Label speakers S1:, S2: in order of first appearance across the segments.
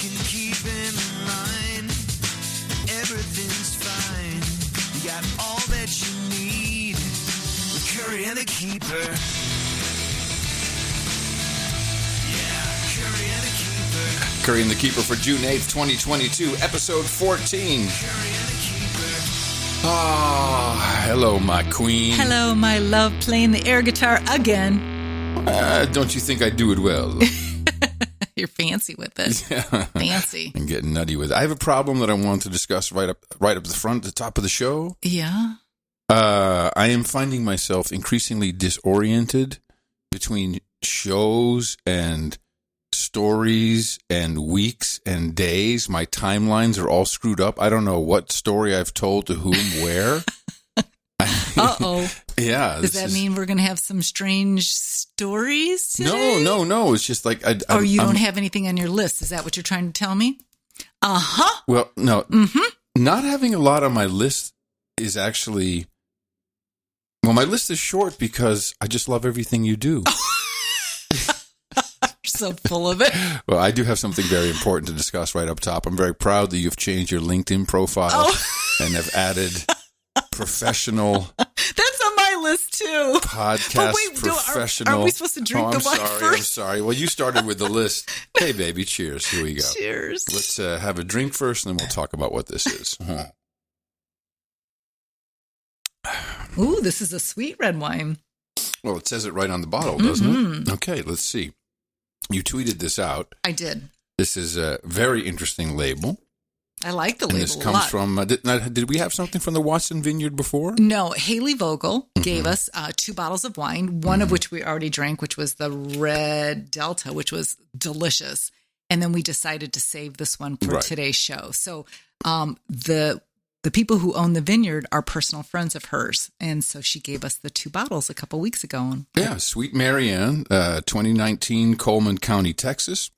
S1: can keep in line. Everything's fine. You got all that you need. The Curry and the Keeper. Yeah, Curry and the Keeper.
S2: Curry and the Keeper for June 8th, 2022, episode 14.
S1: Curry and the Keeper.
S2: Ah, hello, my queen.
S3: Hello, my love, playing the air guitar again.
S2: Don't you think I do it well?
S3: You're fancy with it.
S2: Yeah.
S3: Fancy.
S2: I'm getting nutty with it. I have a problem that I want to discuss right up the front, the top of the show.
S3: Yeah.
S2: I am finding myself increasingly disoriented between shows and stories and weeks and days. My timelines are all screwed up. I don't know what story I've told to whom, where.
S3: Uh-oh.
S2: Yeah.
S3: Does that mean we're going to have some strange stories today?
S2: No. It's just like...
S3: Or you don't have anything on your list. Is that what you're trying to tell me? Uh-huh.
S2: Well, no.
S3: Mm-hmm.
S2: Not having a lot on my list is actually... Well, my list is short because I just love everything you do.
S3: You're so full of it.
S2: Well, I do have something very important to discuss right up top. I'm very proud that you've changed your LinkedIn profile and have added professional...
S3: That's on my list, too.
S2: Podcast professional.
S3: Are we supposed to drink the wine first?
S2: I'm sorry. Well, you started with the list. Hey, baby, cheers. Here we go.
S3: Cheers.
S2: Let's have a drink first, and then we'll talk about what this is.
S3: Ooh, this is a sweet red wine.
S2: Well, it says it right on the bottle, doesn't it? Okay, let's see. You tweeted this out.
S3: I did.
S2: This is a very interesting label.
S3: I like the label
S2: and this comes
S3: a lot.
S2: from, did we have something from the Watson Vineyard before?
S3: No, Haley Vogel gave us 2 bottles of wine, one of which we already drank, which was the Red Delta, which was delicious. And then we decided to save this one for today's show. So the people who own the vineyard are personal friends of hers. And so she gave us the 2 bottles a couple weeks ago.
S2: Yeah, Sweet Marianne, 2019, Coleman County, Texas.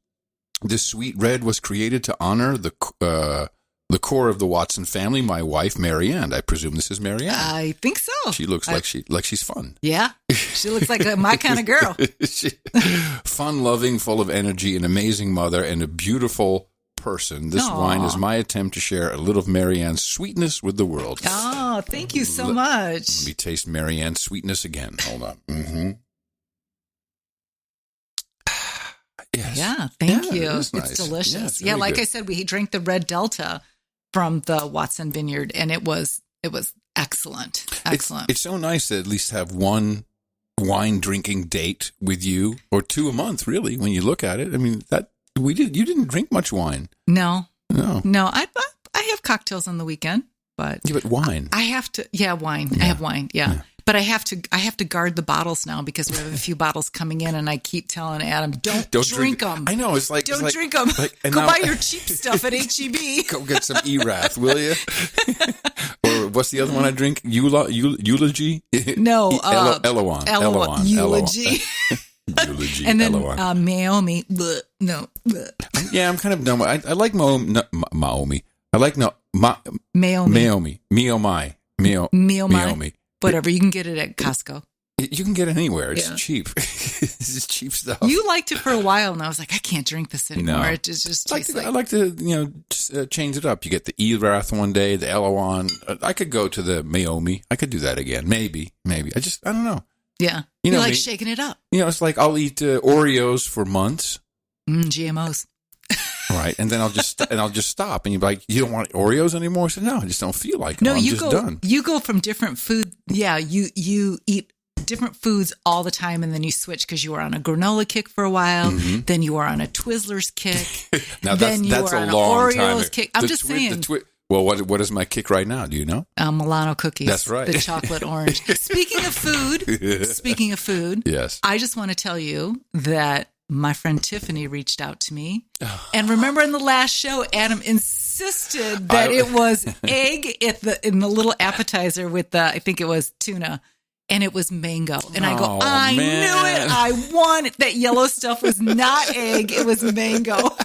S2: This sweet red was created to honor the core of the Watson family, my wife, Marianne. I presume this is Marianne.
S3: I think so.
S2: She looks like she's fun.
S3: Yeah, she looks like my kind of girl.
S2: Fun-loving, full of energy, an amazing mother, and a beautiful person. This wine is my attempt to share a little of Marianne's sweetness with the world.
S3: Oh, thank you so much.
S2: Let me taste Marianne's sweetness again. Hold on. Mm-hmm. Yes.
S3: Yeah, thank you.
S2: It is nice.
S3: It's delicious.
S2: Yeah,
S3: like
S2: good.
S3: I said, we drank the Red Delta from the Watson Vineyard, and it was excellent. Excellent.
S2: It's so nice to at least have one wine drinking date with you, or 2 a month, really, when you look at it. I mean, you didn't drink much wine.
S3: No. I have cocktails on the weekend, but
S2: wine.
S3: I have to. Yeah, wine. Yeah. I have wine. Yeah. But I have to guard the bottles now because we have a few bottles coming in, and I keep telling Adam, don't drink them.
S2: I know, it's like...
S3: Don't drink them. Go buy your cheap stuff at HEB.
S2: Go get some Erath, will you? Or what's the other one I drink? Eulogy?
S3: No.
S2: Eloan.
S3: Eulogy.
S2: Eulogy.
S3: And then
S2: Maomi.
S3: No.
S2: Yeah, I'm kind of done. I like Maomi. I like
S3: Maomi.
S2: Maomi.
S3: Whatever. You can get it at Costco.
S2: You can get it anywhere. It's cheap. It's cheap stuff.
S3: You liked it for a while, and I was like, I can't drink this anymore. No. It just tastes
S2: I like to just, change it up. You get the Erath one day, the Eloan. I could go to the Maomi. I could do that again. Maybe. I don't know.
S3: Yeah. You like shaking it up.
S2: It's like I'll eat Oreos for months.
S3: GMOs.
S2: Right, and then I'll just stop, and you're like, you don't want Oreos anymore? I said, no, I just don't feel like them.
S3: No,
S2: I'm just done.
S3: You go from different food. Yeah, you eat different foods all the time, and then you switch because you were on a granola kick for a while. Mm-hmm. Then you were on a Twizzlers kick.
S2: Now
S3: then
S2: that's
S3: you were
S2: a
S3: on
S2: long
S3: an Oreos
S2: time.
S3: kick. I'm just saying.
S2: Well, what is my kick right now? Do you know?
S3: Milano cookies.
S2: That's right.
S3: The chocolate orange. Speaking of food.
S2: Yes.
S3: I just want to tell you that my friend Tiffany reached out to me. And remember in the last show, Adam insisted that it was egg in the little appetizer with the, I think it was tuna. And it was mango. And I go, I knew it. I won it. That yellow stuff was not egg. It was mango.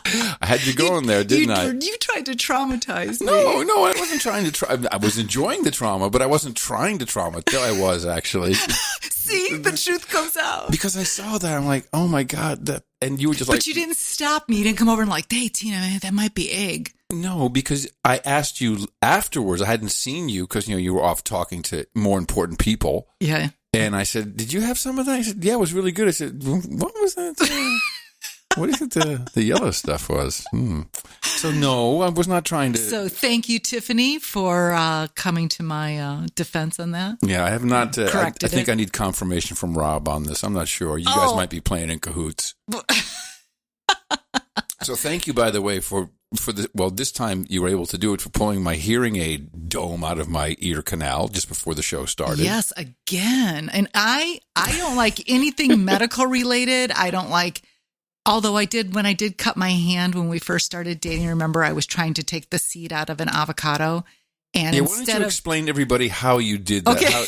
S2: I had you going there, didn't I?
S3: You tried to traumatize me.
S2: No, I wasn't trying to I was enjoying the trauma, but I wasn't trying to trauma. I was, actually.
S3: See, the truth comes out.
S2: Because I saw that. I'm like, oh my God. And you were just like.
S3: But you didn't stop me. You didn't come over and like, hey, Tina, that might be egg.
S2: No, because I asked you afterwards. I hadn't seen you because, you were off talking to more important people.
S3: Yeah.
S2: And I said, did you have some of that? I said, yeah, it was really good. I said, what was that? What do you think the yellow stuff was? So no, I was not trying to.
S3: So thank you, Tiffany, for coming to my defense on that.
S2: Yeah, I have not. I think
S3: it.
S2: I need confirmation from Rob on this. I'm not sure. You guys might be playing in cahoots. So thank you, by the way, for the. Well, this time you were able to do it for pulling my hearing aid dome out of my ear canal just before the show started.
S3: Yes, again. And I don't like anything medical related. I don't like. Although when I did cut my hand when we first started dating, remember I was trying to take the seed out of an avocado. And
S2: why don't you explain to everybody how you did that?
S3: Okay.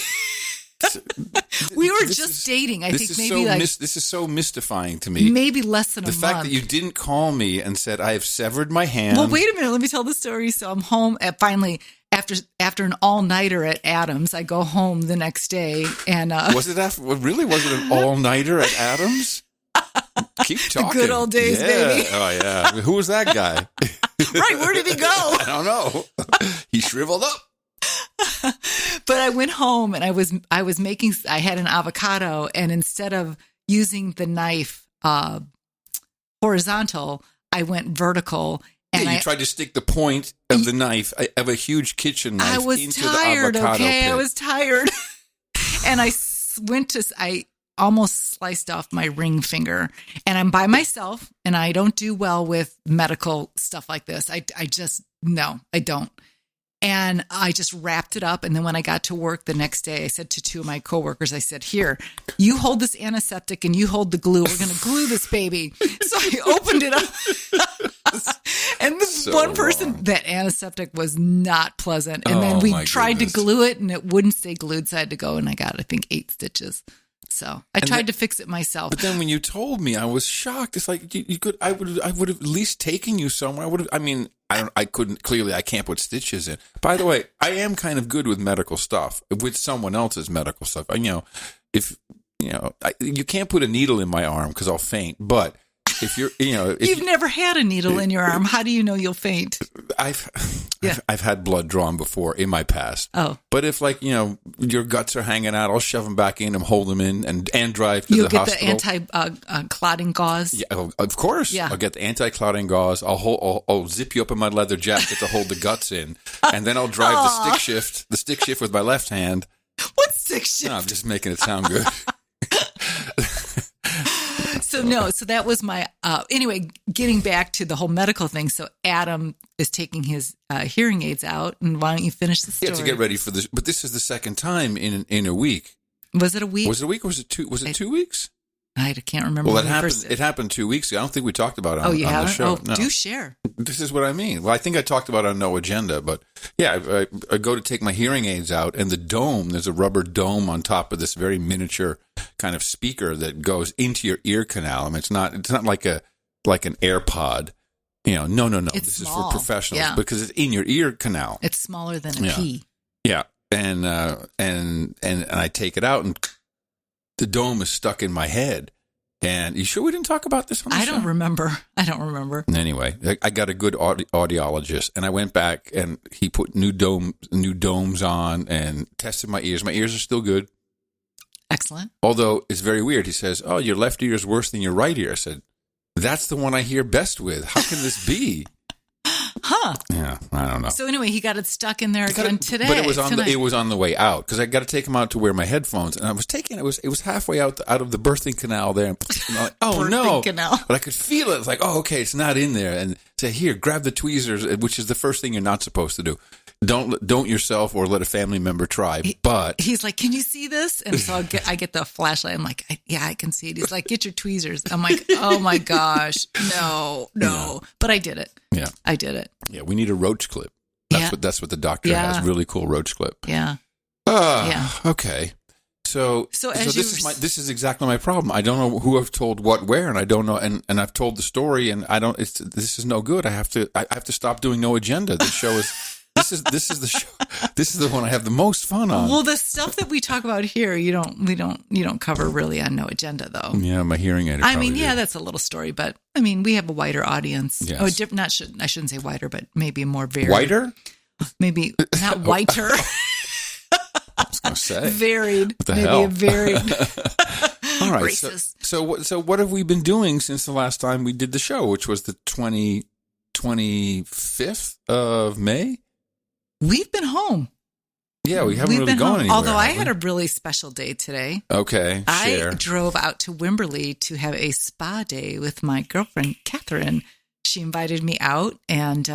S3: We were just dating. I think maybe
S2: this is so mystifying to me.
S3: Maybe less than a month.
S2: The fact that you didn't call me and said, I have severed my hand.
S3: Well, wait a minute. Let me tell the story. So I'm home finally after an all-nighter at Adams. I go home the next day. And
S2: was it an all-nighter at Adams? Keep talking.
S3: The good old days, baby.
S2: Oh, yeah. Who was that guy?
S3: Right. Where did he go?
S2: I don't know. He shriveled up.
S3: But I went home and I had an avocado, and instead of using the knife horizontal, I went vertical. And
S2: you tried to stick the point of the knife of a huge kitchen knife into the avocado pit.
S3: I was tired. And I almost sliced off my ring finger, and I'm by myself, and I don't do well with medical stuff like this. I don't. And I just wrapped it up. And then when I got to work the next day, I said to two of my coworkers, I said, here, you hold this antiseptic and you hold the glue. We're going to glue this baby. So I opened it up. And one person, that antiseptic was not pleasant. And then we tried to glue it and it wouldn't stay glued. So I had to go and I got, I think, 8 stitches. So I tried to fix it myself.
S2: But then when you told me, I was shocked. It's like I would have at least taken you somewhere. I can't put stitches in. By the way, I am kind of good with medical stuff, with someone else's medical stuff. You can't put a needle in my arm because I'll faint. But if you've never had a needle in your arm, how do you know you'll faint? I've had blood drawn before in my past.
S3: Oh,
S2: but if your guts are hanging out, I'll shove them back in and hold them in and drive to the hospital.
S3: You'll get the anti-clotting gauze.
S2: Yeah, of course.
S3: Yeah.
S2: I'll get the anti-clotting gauze. I'll zip you up in my leather jacket to hold the guts in, and then I'll drive the stick shift with my left hand.
S3: What stick shift?
S2: No, I'm just making it sound good.
S3: So that was my, anyway, getting back to the whole medical thing. So Adam is taking his hearing aids out, and why don't you finish the story?
S2: Yeah, to get ready for this. But this is the second time in a week.
S3: Was it a week?
S2: Was it a week or was it 2? Was it 2 weeks?
S3: I can't remember.
S2: Well, it happened 2 weeks ago. I don't think we talked about it on the show.
S3: Oh, no. Do share.
S2: This is what I mean. Well, I think I talked about it on No Agenda, but yeah, I go to take my hearing aids out, and the dome, there's a rubber dome on top of this very miniature kind of speaker that goes into your ear canal. I mean, it's not like an AirPod. No.
S3: It's
S2: this
S3: small.
S2: is for professionals because it's in your ear canal.
S3: It's smaller than a pea.
S2: Yeah, and I take it out, and the dome is stuck in my head. And you sure we didn't talk about this on the show?
S3: I don't remember.
S2: Anyway, I got a good audiologist, and I went back, and he put new domes on and tested my ears. My ears are still good.
S3: Excellent.
S2: Although it's very weird. He says, "Oh, your left ear is worse than your right ear." I said, "That's the one I hear best with. How can this be?"
S3: Huh.
S2: Yeah, I don't know.
S3: So anyway, he got it stuck in there again today.
S2: But it was on the way out because I got to take him out to wear my headphones, and I was taking it was halfway out of the birthing canal there. And I'm like, oh no!
S3: Canal.
S2: But I could feel it. It's like, oh, okay, it's not in there. And say, here, grab the tweezers, which is the first thing you're not supposed to do. Don't yourself or let a family member try. But
S3: he's like, can you see this? And so I get the flashlight. I'm like, yeah, I can see it. He's like, get your tweezers. I'm like, oh my gosh, no. Yeah. But I did it.
S2: Yeah,
S3: I did it.
S2: Yeah, we need a roach clip. That's what the doctor has. Really cool roach clip.
S3: Yeah.
S2: Okay. So this is exactly my problem. I don't know who I've told what where, and I don't know, and I've told the story, and I don't. This is no good. I have to stop doing No Agenda. This show is This is the show. This is the one I have the most fun on.
S3: Well, the stuff that we talk about here, you don't cover really on No Agenda, though.
S2: Yeah, my hearing aid.
S3: I mean, yeah, that's a little story, but I mean, we have a wider audience.
S2: Yes.
S3: Oh, I shouldn't say wider, but maybe more varied.
S2: Whiter?
S3: Maybe not whiter.
S2: I was going to say
S3: varied.
S2: What the
S3: maybe
S2: hell?
S3: a varied.
S2: All right.
S3: Racist.
S2: So what have we been doing since the last time we did the show, which was the 25th of May?
S3: We've been home.
S2: Yeah, we haven't really gone anywhere.
S3: Although I had a really special day today.
S2: Okay, share.
S3: I drove out to Wimberley to have a spa day with my girlfriend, Catherine. She invited me out, and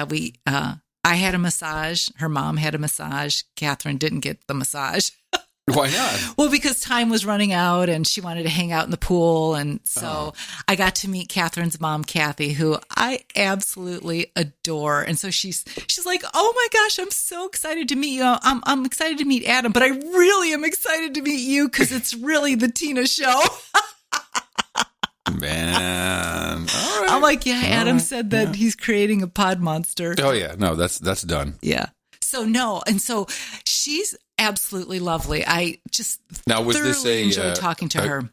S3: I had a massage. Her mom had a massage. Catherine didn't get the massage.
S2: Why not?
S3: Well, because time was running out and she wanted to hang out in the pool. And so I got to meet Catherine's mom, Kathy, who I absolutely adore. And so she's like, oh my gosh, I'm so excited to meet you. I'm excited to meet Adam, but I really am excited to meet you because it's really the Tina show.
S2: Man. All right.
S3: I'm like, yeah, Adam said that he's creating a pod monster.
S2: Oh, yeah. No, that's done.
S3: Yeah. So no. And so she's absolutely lovely. I just thoroughly enjoyed talking to her.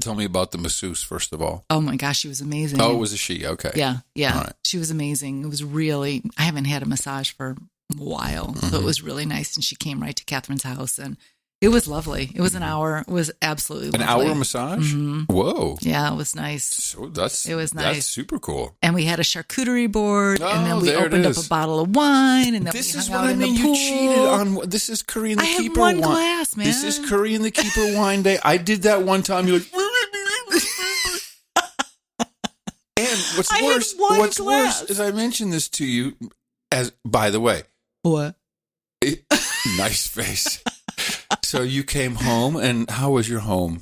S2: Tell me about the masseuse, first of all.
S3: Oh my gosh, she was amazing.
S2: Oh, it was a she. Okay.
S3: Yeah.
S2: All right.
S3: She was amazing. It was really, I haven't had a massage for a while, so it was really nice. And she came right to Catherine's house, and it was lovely. It was an hour. It was absolutely lovely.
S2: An hour massage? Mm-hmm. Whoa.
S3: Yeah, it was nice.
S2: So
S3: it was nice.
S2: That's super cool.
S3: And we had a charcuterie board, and then we opened up a bottle of wine, and then we hung out in the pool.
S2: You cheated on. This is Curry and the Keeper
S3: wine. I
S2: wine.
S3: had one glass, man.
S2: This is Curry and the Keeper wine day. I did that one time. You're like, and what's worse is I mentioned this to you as, by the way.
S3: What?
S2: Nice face. So you came home, and how was your home?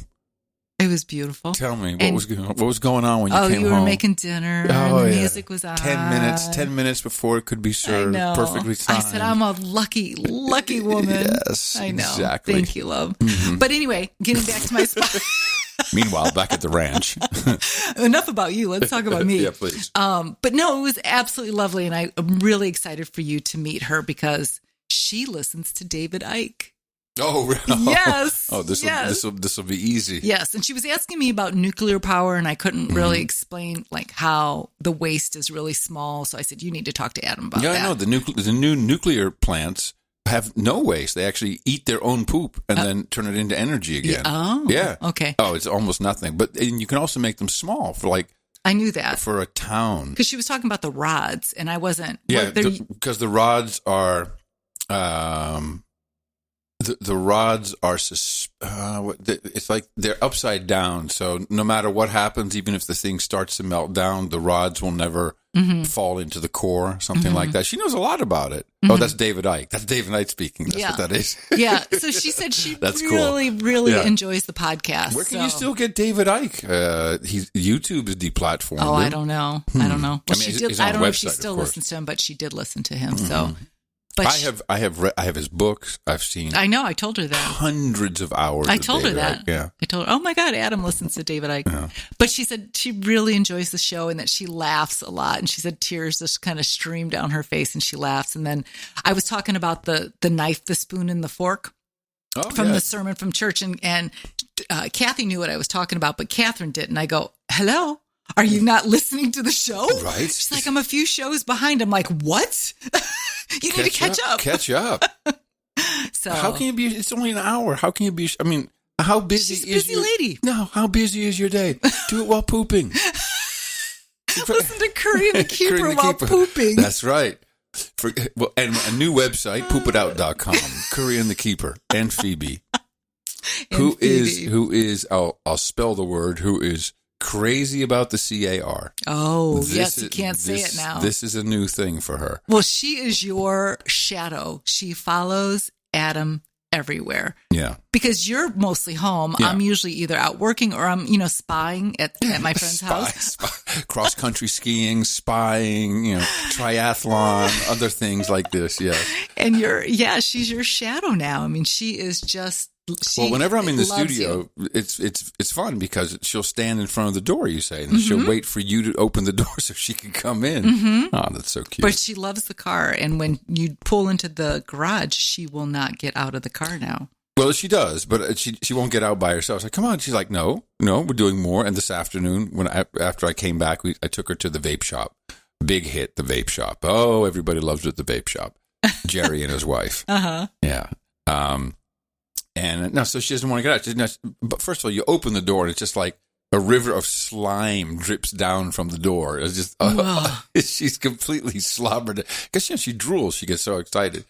S3: It was beautiful.
S2: Tell me, what was going on when you came home?
S3: Oh, you were making dinner, and the music was on.
S2: 10 minutes before it could be served. I know. Perfectly timed.
S3: I said, I'm a lucky woman.
S2: Yes,
S3: I know.
S2: Exactly.
S3: Thank you, love. Mm-hmm. But anyway, getting back to my spot.
S2: Meanwhile, back at the ranch.
S3: Enough about you. Let's talk about me.
S2: Yeah, please.
S3: But no, it was absolutely lovely, and I'm really excited for you to meet her because she listens to David Icke.
S2: Oh, really?
S3: Yes.
S2: Oh, this will be easy.
S3: Yes, and she was asking me about nuclear power, and I couldn't really explain like how the waste is really small. So I said, you need to talk to Adam about that.
S2: Yeah, I know the new nuclear plants have no waste. They actually eat their own poop and then turn it into energy again. Yeah.
S3: Okay.
S2: Oh, it's almost nothing. And you can also make them small for like.
S3: I knew that.
S2: For a town.
S3: Because she was talking about the rods, and I wasn't.
S2: Yeah, because the rods are. The rods are, it's like they're upside down. So no matter what happens, even if the thing starts to melt down, the rods will never fall into the core, something like that. She knows a lot about it. Oh, that's David Icke. That's David Icke speaking. That's what that is.
S3: Yeah. So she said she really enjoys the podcast.
S2: Where can you still get David Icke? YouTube is deplatformed.
S3: Oh, I don't know. I don't know. Well, I don't know if she still
S2: website,
S3: listens to him, but she did listen to him. So. But
S2: I have his books. I've seen.
S3: I know. I told her that
S2: hundreds of hours.
S3: I told her that.
S2: Icke. Yeah.
S3: I told her, oh my God, Adam listens to David Icke.
S2: Yeah.
S3: But she said she really enjoys the show and that she laughs a lot. And she said tears just kind of stream down her face and she laughs. And then I was talking about the knife, the spoon, and the fork from the sermon from church, and Kathy knew what I was talking about, but Catherine didn't. I go, hello. Are you not listening to the show?
S2: Right.
S3: She's like, I'm a few shows behind. I'm like, what? You need to catch up.
S2: Catch up.
S3: So
S2: how can you be? It's only an hour. How can you be? I mean, how busy
S3: she's a busy lady.
S2: No, how busy is your day? Do it while pooping.
S3: Listen to Curry and the Keeper while pooping.
S2: That's right. And a new website, poopitout.com. Curry and the Keeper and Phoebe. Who is I'll spell the word, who is crazy about the CAR.
S3: Oh, yes, you can't say it now.
S2: This is a new thing for her.
S3: Well, she is your shadow. She follows Adam everywhere.
S2: Yeah.
S3: Because you're mostly home. Yeah. I'm usually either out working or I'm, spying at my friend's house.
S2: Cross-country skiing, spying, triathlon, other things like this, yes.
S3: And she's your shadow now. I mean, she is just
S2: Well, whenever I'm in the
S3: loves
S2: studio,
S3: you.
S2: it's fun because she'll stand in front of the door, you say, and she'll wait for you to open the door so she can come in. Oh, that's so cute.
S3: But she loves the car, and when you pull into the garage, she will not get out of the car now.
S2: Well, she does, but she won't get out by herself. I was like, come on. She's like, no, we're doing more. And this afternoon, after I came back, I took her to the vape shop. Big hit, the vape shop. Oh, everybody loves it at the vape shop. Jerry and his wife.
S3: Uh-huh.
S2: Yeah. And no, so she doesn't want to get out. But first of all, you open the door, and it's just like a river of slime drips down from the door. It's just, she's completely slobbered. Because she drools. She gets so excited.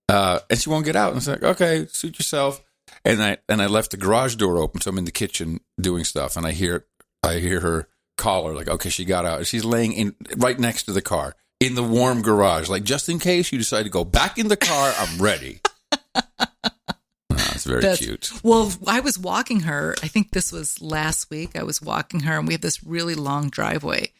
S2: And she won't get out. And it's like, okay, suit yourself. And I left the garage door open, so I'm in the kitchen doing stuff, and I hear her call her, like, okay, she got out. She's laying right next to the car in the warm garage, like, just in case you decide to go back in the car, I'm ready. It's very cute.
S3: Well, I was walking her. I think this was last week. I was walking her, and we have this really long driveway.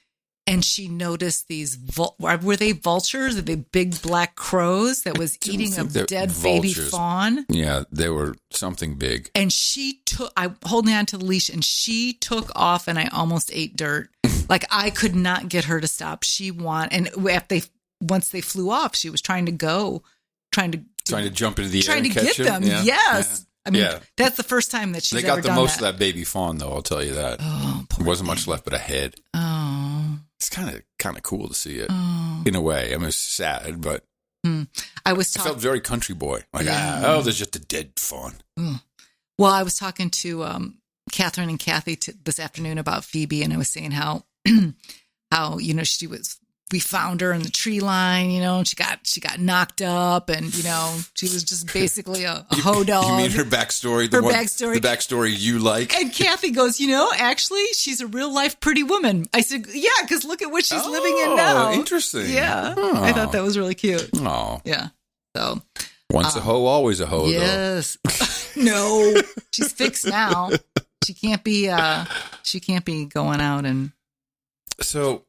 S3: And she noticed these, were they vultures? Are they big black crows that was eating a dead baby fawn?
S2: Yeah, they were something big.
S3: And I'm holding on to the leash, and she took off, and I almost ate dirt. Like, I could not get her to stop. And once they flew off, she was trying to jump
S2: into the air and
S3: get them.
S2: Yeah.
S3: Yes.
S2: Yeah.
S3: I mean, that's the first time that she's ever done that.
S2: They got the most of that baby fawn, though, I'll tell you that.
S3: Oh,
S2: there wasn't much left but a head.
S3: Oh.
S2: It's kind of cool to see it in a way. I mean, it's sad, but I felt very country boy. Like, there's just a dead fawn.
S3: Well, I was talking to Catherine and Kathy this afternoon about Phoebe, and I was saying how we found her in the tree line, and she got knocked up, and she was just basically a hoe dog.
S2: You mean her backstory? The backstory you like?
S3: And Kathy goes, actually, she's a real life pretty woman. I said, yeah, because look at what she's living in now.
S2: Interesting.
S3: Yeah, I thought that was really cute.
S2: Oh,
S3: yeah. So
S2: once a hoe, always a hoe.
S3: Yes. No, she's fixed now. She can't be going out and.
S2: So,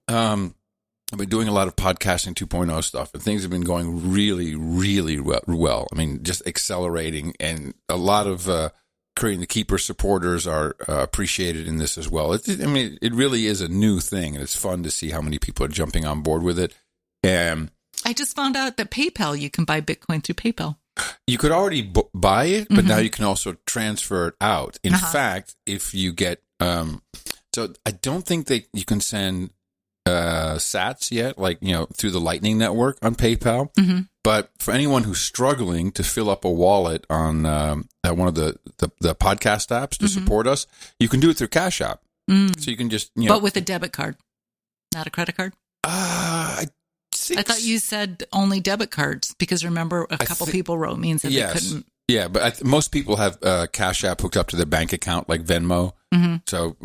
S2: I've been doing a lot of podcasting 2.0 stuff, and things have been going really, really well. I mean, just accelerating, and a lot of creating the Keeper supporters are appreciated in this as well. It really is a new thing, and it's fun to see how many people are jumping on board with it.
S3: I just found out that PayPal, you can buy Bitcoin through PayPal.
S2: You could already buy it, but now you can also transfer it out. In fact, if you get so I don't think that you can send sats yet, like, through the Lightning Network on PayPal. But for anyone who's struggling to fill up a wallet on one of the podcast apps to support us, you can do it through Cash App. So you can just,
S3: but with a debit card, not a credit card.
S2: I
S3: thought you said only debit cards, because remember a couple people wrote me and said they couldn't.
S2: Yeah, but most people have Cash App hooked up to their bank account, like Venmo. So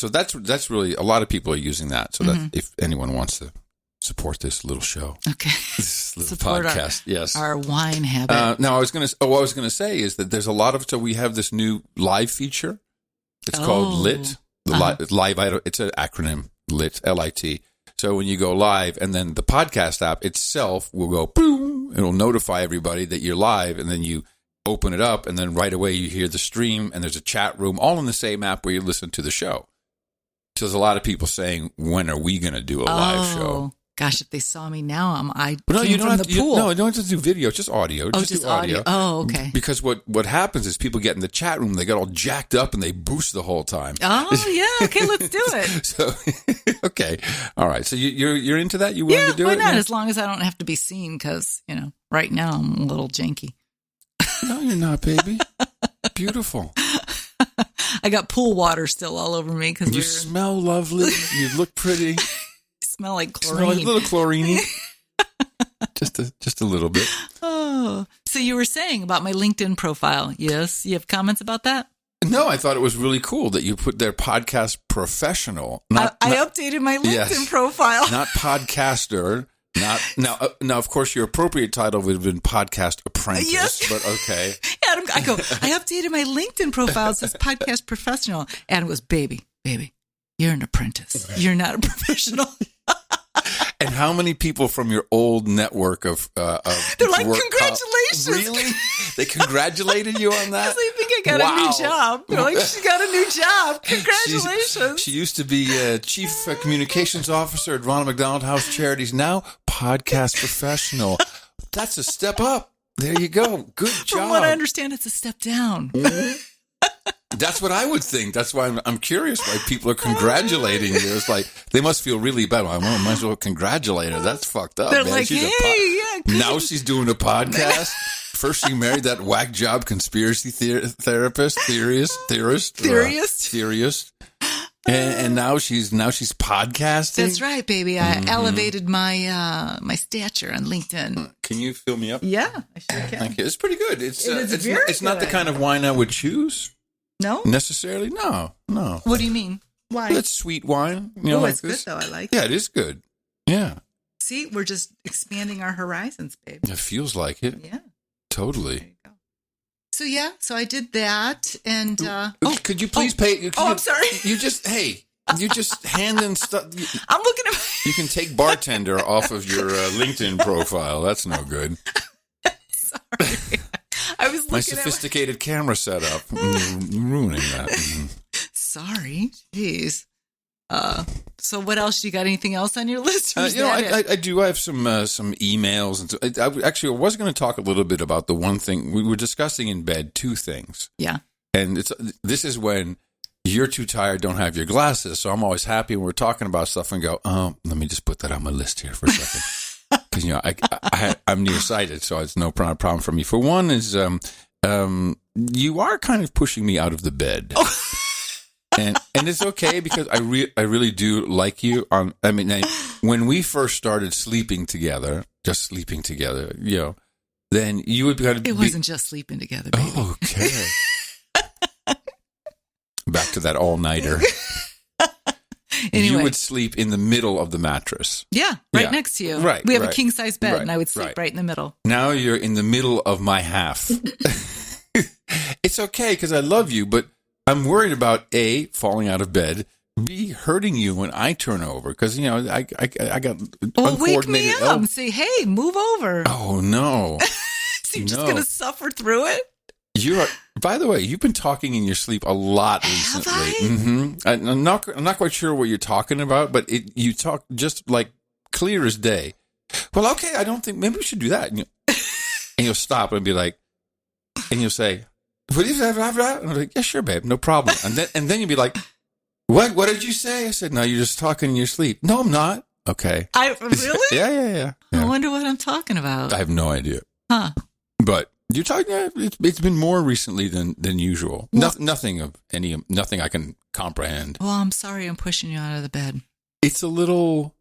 S2: that's really, a lot of people are using that. So that if anyone wants to support this little show,
S3: okay,
S2: this little
S3: support
S2: podcast,
S3: our wine habit.
S2: Now, what I was gonna say is that there's a lot of, so we have this new live feature. It's called LIT. Live. It's an acronym, LIT, LIT. So when you go live, and then the podcast app itself will go boom, it'll notify everybody that you're live, and then you open it up, and then right away you hear the stream, and there's a chat room, all in the same app where you listen to the show. So there's a lot of people saying, when are we going to do a live show?
S3: Gosh, if they saw me now, came
S2: you don't
S3: from
S2: have
S3: the
S2: to,
S3: pool.
S2: No, you don't have to do video, just audio.
S3: Just
S2: do audio.
S3: Oh, okay.
S2: Because what happens is people get in the chat room, they get all jacked up, and they boost the whole time.
S3: Oh, yeah. Okay, let's do it.
S2: So, okay. All right. So you're into that? You willing to do it?
S3: Yeah, why not? As long as I don't have to be seen, because, right now I'm a little janky.
S2: No, you're not, baby. Beautiful.
S3: I got pool water still all over me.
S2: You smell lovely. You look pretty.
S3: Smell like chlorine.
S2: Smell like a little chlorine. just a little bit.
S3: Oh, so you were saying about my LinkedIn profile. Yes, you have comments about that?
S2: No, I thought it was really cool that you put their podcast professional.
S3: I updated my LinkedIn profile.
S2: Not podcaster. Now, of course, your appropriate title would have been podcast apprentice. Yes. But okay.
S3: Adam, I updated my LinkedIn profile. It says podcast professional. Adam goes, baby, you're an apprentice. You're not a professional.
S2: And how many people from your old network of
S3: they're like,
S2: work
S3: congratulations.
S2: Really? They congratulated you on that?
S3: Because they think I got a new job. They're like, she got a new job. Congratulations.
S2: She used to be chief communications officer at Ronald McDonald House Charities. Now podcast professional. That's a step up. There you go. Good job.
S3: From what I understand, it's a step down.
S2: That's what I would think. That's why I'm curious why people are congratulating you. It's like, they must feel really bad. I might as well congratulate her. That's fucked up.
S3: They're
S2: man.
S3: like,
S2: She's
S3: hey,
S2: now she's doing a podcast. First she married that whack job conspiracy theorist. And now she's podcasting.
S3: That's right, baby. I elevated my my stature on LinkedIn.
S2: Can you fill me up?
S3: Yeah, I sure can.
S2: Thank you. It's pretty good. It's not the
S3: good.
S2: kind of wine I would choose.
S3: No?
S2: Necessarily? No.
S3: What do you mean? Why?
S2: It's sweet wine. You know,
S3: Oh,
S2: like
S3: it's
S2: this.
S3: good, though. I like
S2: Yeah,
S3: it.
S2: it is good. Yeah.
S3: See, we're just expanding our horizons, babe.
S2: It feels like it.
S3: Yeah.
S2: Totally.
S3: There you go. So I did that, and...
S2: could you please pay...
S3: I'm sorry.
S2: You just hand in stuff...
S3: I'm looking at...
S2: You can take bartender off of your LinkedIn profile. That's no good.
S3: Sorry. I was looking
S2: My sophisticated camera setup. You're ruining that.
S3: Sorry. Jeez. So what else? You got anything else on your list? Or
S2: I do. I have some emails. And I was going to talk a little bit about the one thing we were discussing in bed. Two things.
S3: Yeah.
S2: And this is when you're too tired, don't have your glasses. So I'm always happy when we're talking about stuff and go, let me just put that on my list here for a second. Because I'm nearsighted, so it's no problem for me. For one is you are kind of pushing me out of the bed. Oh. And it's okay because I really do like you. When we first started sleeping together, then you would kind of
S3: It wasn't just sleeping together, baby.
S2: Oh, okay. Back to that all-nighter.
S3: Anyway.
S2: You would sleep in the middle of the mattress.
S3: Yeah, next to you.
S2: Right.
S3: We have a king-size bed, and I would sleep
S2: right
S3: right in the middle.
S2: Now you're in the middle of my half. It's okay because I love you, but I'm worried about A, falling out of bed, B, hurting you when I turn over because, I got uncoordinated.
S3: Wake me up and say, hey, move over.
S2: Oh, no.
S3: So you're just going to suffer through it?
S2: By the way, you've been talking in your sleep a lot recently.
S3: Have I?
S2: Mm-hmm. I'm not quite sure what you're talking about, but you talk just like clear as day. Well, okay, I don't think maybe we should do that. And you'll stop and be like, and you'll say, "What is that?" And I'm like, "Yeah, sure, babe, no problem." And then you'll be like, "What? What did you say?" I said, "No, you're just talking in your sleep." No, I'm not. Okay.
S3: Really?
S2: Yeah.
S3: I wonder what I'm talking about.
S2: I have no idea.
S3: Huh?
S2: But. You're talking. It's been more recently than usual.
S3: Well,
S2: nothing I can comprehend.
S3: Well, I'm sorry, I'm pushing you out of the bed.
S2: It's a little.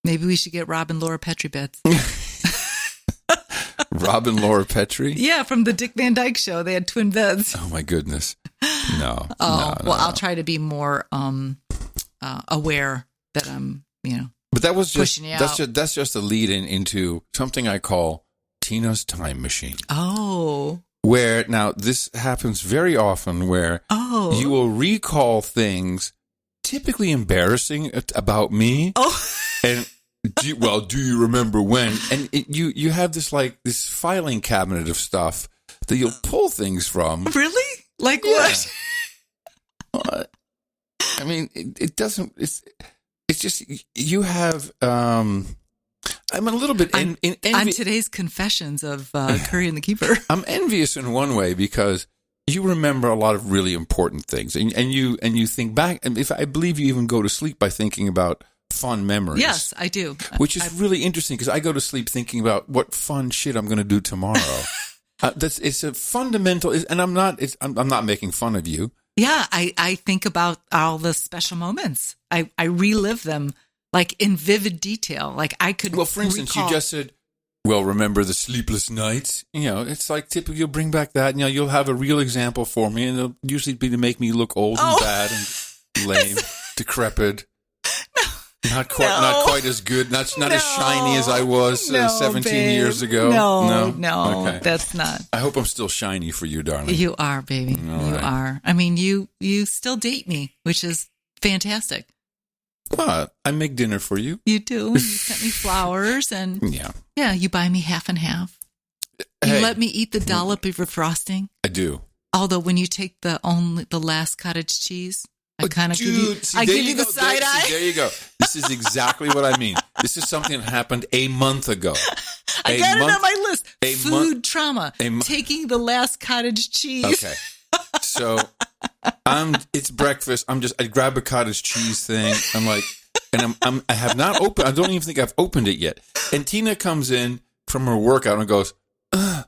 S3: Maybe we should get Rob and Laura Petrie beds.
S2: Rob and Laura Petrie?
S3: Yeah, from the Dick Van Dyke Show. They had twin beds.
S2: Oh my goodness! No.
S3: Oh, well, I'll try to be more aware that I'm,
S2: But that was just
S3: pushing you out.
S2: That's just a lead into something I call Tina's time machine.
S3: Oh.
S2: Where now this happens very often where you will recall things typically embarrassing about me.
S3: Oh.
S2: And do you remember when? And you have this filing cabinet of stuff that you'll pull things from.
S3: Really? Like what?
S2: I mean, it doesn't it's just you have I'm a little bit
S3: on today's confessions of Curry and the Keeper.
S2: I'm envious in one way because you remember a lot of really important things, and you think back. And if I believe you even go to sleep by thinking about fun memories.
S3: Yes, I do.
S2: Which is really interesting because I go to sleep thinking about what fun shit I'm going to do tomorrow. It's a fundamental, and I'm not making fun of you.
S3: Yeah, I think about all the special moments. I relive them. Like in vivid detail, like I could.
S2: Well, for instance, you just said, "Well, remember the sleepless nights?" It's like typically you'll bring back that. You'll have a real example for me, and it'll usually be to make me look old and bad and lame, decrepit, not quite as good, not as shiny as I was 17 years ago.
S3: No,
S2: okay.
S3: That's not.
S2: I hope I'm still shiny for you, darling.
S3: You are, baby.
S2: All
S3: you
S2: right.
S3: are. I mean, you still date me, which is fantastic.
S2: I make dinner for you.
S3: You do. You sent me flowers and
S2: yeah,
S3: you buy me half and half. You let me eat the dollop of your frosting.
S2: I do.
S3: Although when you take the last cottage cheese, I kind of give you the side eye.
S2: There you go. This is exactly what I mean. This is something that happened a month ago.
S3: I got it on my list. Food trauma. Taking the last cottage cheese.
S2: Okay. So it's breakfast. I grab a cottage cheese thing. I'm like, and I have not opened. I don't even think I've opened it yet. And Tina comes in from her workout and goes, ugh.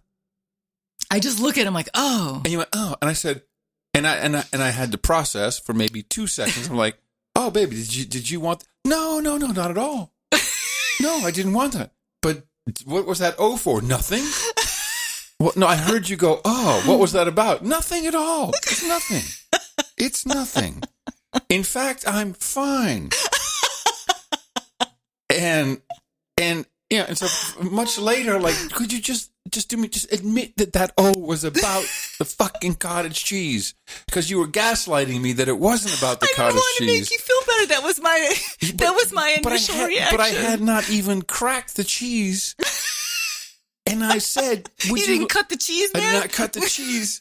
S3: I just look at him like, oh.
S2: And you went, oh. And I said, and I had to process for maybe 2 seconds. I'm like, oh, baby, did you want? No, not at all. No, I didn't want that. But what was that O for? Nothing. Well, no, I heard you go, oh, what was that about? Nothing at all. It's nothing. It's nothing. In fact, I'm fine. And so much later, like, could you just admit that O was about the fucking cottage cheese? Because you were gaslighting me that it wasn't about the cottage cheese. I didn't want to make
S3: you feel better. That was my initial reaction.
S2: But I had not even cracked the cheese. And I said,
S3: you didn't cut the cheese, man?
S2: I did not cut the cheese.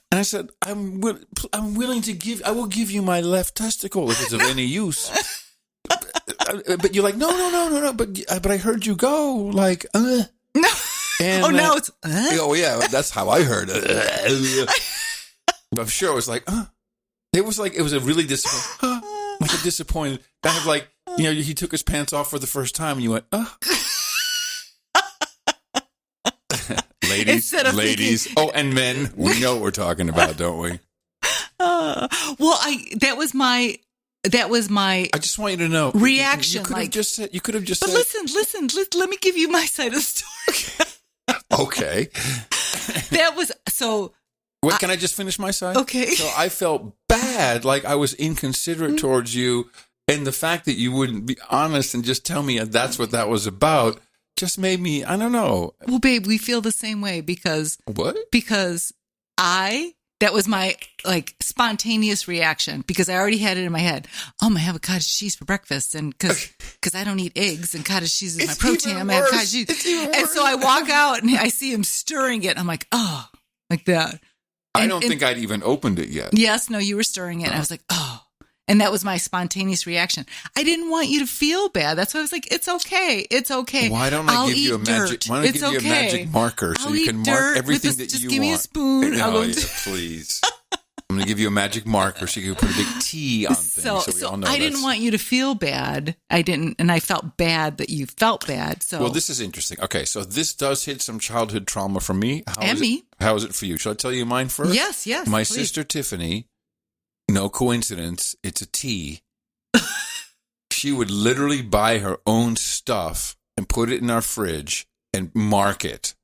S2: And I said, I'm willing to I will give you my left testicle if it's of any use. But you're like, no. But I heard you go like, No. And,
S3: now it's,
S2: Oh, yeah, that's how I heard it. I'm sure it was like, It was a really disappointing, like a disappointed, kind of like, he took his pants off for the first time and you went, Ladies, thinking, and men, we know what we're talking about, don't we?
S3: That was my.
S2: I just want you to know
S3: reaction.
S2: You could have just said.
S3: But listen. Let me give you my side of the story.
S2: Okay.
S3: That was so.
S2: Wait, can I just finish my side?
S3: Okay.
S2: So I felt bad, like I was inconsiderate towards you, and the fact that you wouldn't be honest and just tell me that's what that was about. Just made me, I don't know.
S3: Well, babe, we feel the same way because...
S2: What?
S3: Because that was my, spontaneous reaction because I already had it in my head. Oh, I'm going to have a cottage cheese for breakfast and because I don't eat eggs and cottage cheese is my protein. I'm going to have cottage cheese. And so I walk out and I see him stirring it. And I'm like, oh, like that.
S2: I don't think I'd even opened it yet.
S3: Yes, no, you were stirring it. And I was like, oh. And that was my spontaneous reaction. I didn't want you to feel bad. That's why I was like, it's okay. It's okay.
S2: Why don't I give you a magic? Why don't I give you a magic marker so you can mark everything that you want?
S3: Just give me a spoon.
S2: Please. I'm going to give you a magic marker so you can put a big T on things so we all know.
S3: I didn't want you to feel bad. I didn't, and I felt bad that you felt bad. So
S2: well, this is interesting. Okay, so this does hit some childhood trauma for me. How is it for you? Shall I tell you mine first?
S3: Yes.
S2: My sister Tiffany. No coincidence, it's a T. She would literally buy her own stuff and put it in our fridge and mark it.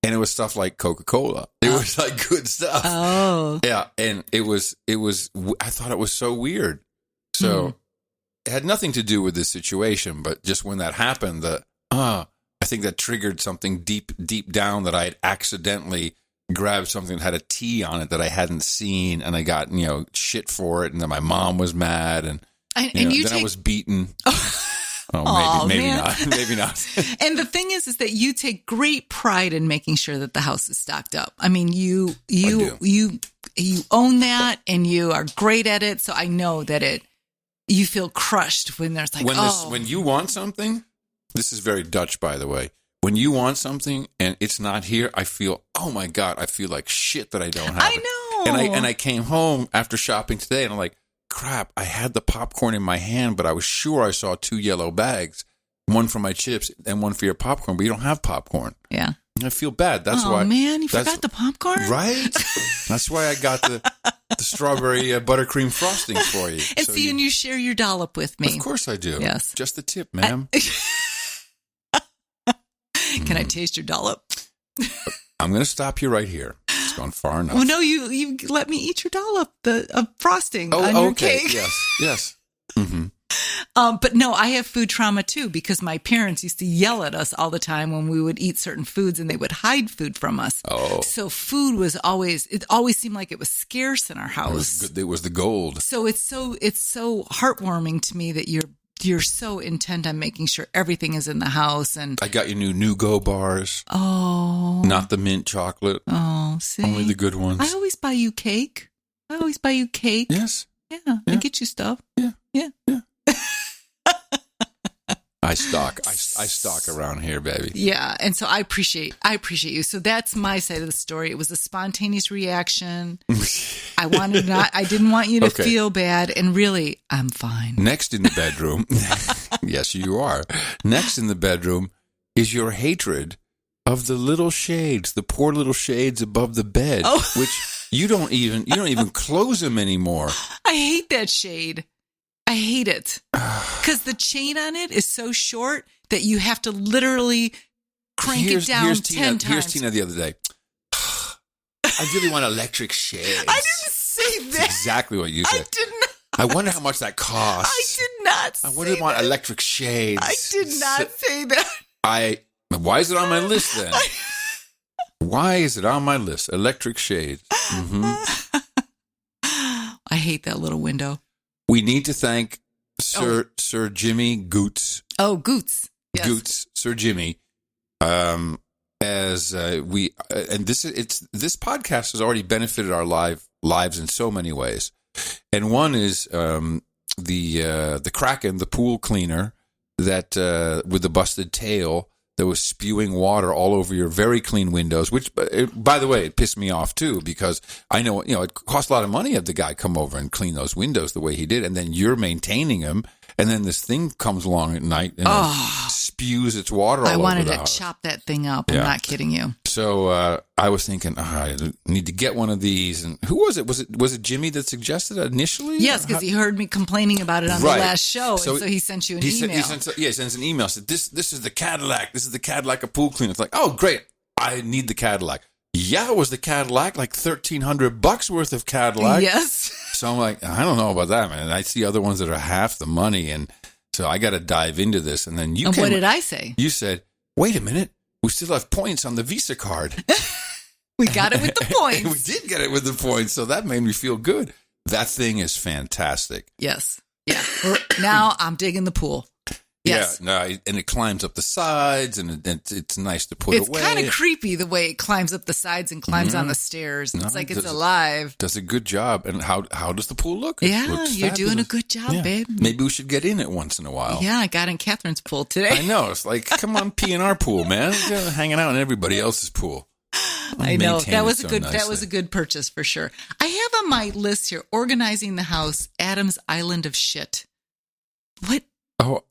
S2: And it was stuff like Coca-Cola. It was like good stuff.
S3: Oh.
S2: Yeah, and it was I thought it was so weird. So it had nothing to do with this situation, but just when that happened, I think that triggered something deep down that I had accidentally grabbed something that had a T on it that I hadn't seen, and I got shit for it, and then my mom was mad, and I was beaten. Maybe not.
S3: And the thing is that you take great pride in making sure that the house is stocked up. I mean, you own that, and you are great at it. So I know that you feel crushed when there's
S2: when you want something. This is very Dutch, by the way. When you want something and it's not here, I feel, oh my God, I feel like shit that I don't have it.
S3: I know.
S2: And I came home after shopping today and I'm like, crap, I had the popcorn in my hand, but I was sure I saw 2 yellow bags, one for my chips and one for your popcorn, but you don't have popcorn.
S3: Yeah.
S2: And I feel bad. That's why.
S3: Oh man, you forgot the popcorn?
S2: Right? That's why I got the strawberry buttercream frosting for you.
S3: And and you share your dollop with me.
S2: Of course I do.
S3: Yes.
S2: Just the tip, ma'am.
S3: Can I taste your dollop?
S2: I'm going to stop you right here. It's gone far enough.
S3: Well, no, you let me eat your dollop, the frosting on your cake.
S2: Yes. Mm-hmm.
S3: But no, I have food trauma too because my parents used to yell at us all the time when we would eat certain foods and they would hide food from us.
S2: Oh.
S3: So food was always seemed like it was scarce in our house.
S2: It was the gold.
S3: So it's so heartwarming to me that you're so intent on making sure everything is in the house. And
S2: I got you new Go bars.
S3: Oh.
S2: Not the mint chocolate.
S3: Oh, see.
S2: Only the good ones.
S3: I always buy you cake.
S2: Yes.
S3: Yeah. I get you stuff.
S2: Yeah. I stock around here, baby.
S3: Yeah, and so I appreciate you. So that's my side of the story. It was a spontaneous reaction. I didn't want you to feel bad, and really, I'm fine.
S2: Next in the bedroom, yes, you are. Next in the bedroom is your hatred of the little shades, the poor little shades above the bed, which you don't even close them anymore.
S3: I hate that shade. I hate it because the chain on it is so short that you have to literally crank it down 10 times.
S2: Here's Tina the other day. I really want electric shades.
S3: I didn't say that.
S2: That's exactly what you said.
S3: I did not.
S2: I wonder how much that costs.
S3: I did not say that.
S2: I wouldn't want electric shades.
S3: I did not say that.
S2: Why is it on my list then? Why is it on my list? Electric shades. Mm-hmm.
S3: I hate that little window.
S2: We need to thank Sir Jimmy Goots.
S3: Oh, Goots. Yes.
S2: Goots, Sir Jimmy. This podcast has already benefited our lives in so many ways, and one is the Kraken, the pool cleaner that with the busted tail that was spewing water all over your very clean windows, which, by the way, it pissed me off too, because I know, it cost a lot of money to have the guy come over and clean those windows the way he did, and then you're maintaining them, and then this thing comes along at night and it spews its water all over the house.
S3: I wanted to chop that thing up. I'm not kidding you.
S2: So I was thinking, I need to get one of these. And who was it? Was it Jimmy that suggested it initially?
S3: Yes, because he heard me complaining about it on the last show, so he sent you an email.
S2: He sends an email. Said, this is the Cadillac. This is the Cadillac of pool cleaner. It's like, oh, great. I need the Cadillac. Yeah, it was the Cadillac, like $1,300 worth of Cadillac.
S3: Yes.
S2: So I'm like, I don't know about that, man. I see other ones that are half the money, and so I got to dive into this. And then
S3: what did I say?
S2: You said, wait a minute, we still have points on the Visa card.
S3: We got it with the points.
S2: We did get it with the points, so that made me feel good. That thing is fantastic.
S3: Yes. Yeah. Now I'm digging the pool. Yes.
S2: Yeah, no, and it climbs up the sides, and it's nice to put away.
S3: It's kind of creepy the way it climbs up the sides and climbs on the stairs. It's like it's alive.
S2: Does a good job. And how does the pool look?
S3: Yeah, you're doing a good job, babe.
S2: Maybe we should get in it once in a while.
S3: Yeah, I got in Catherine's pool today.
S2: I know. It's like, come on, pee in our pool, man. You're hanging out in everybody else's pool.
S3: I know. That was a good purchase for sure. I have on my list here, organizing the house, Adam's Island of Shit. What?
S2: Oh,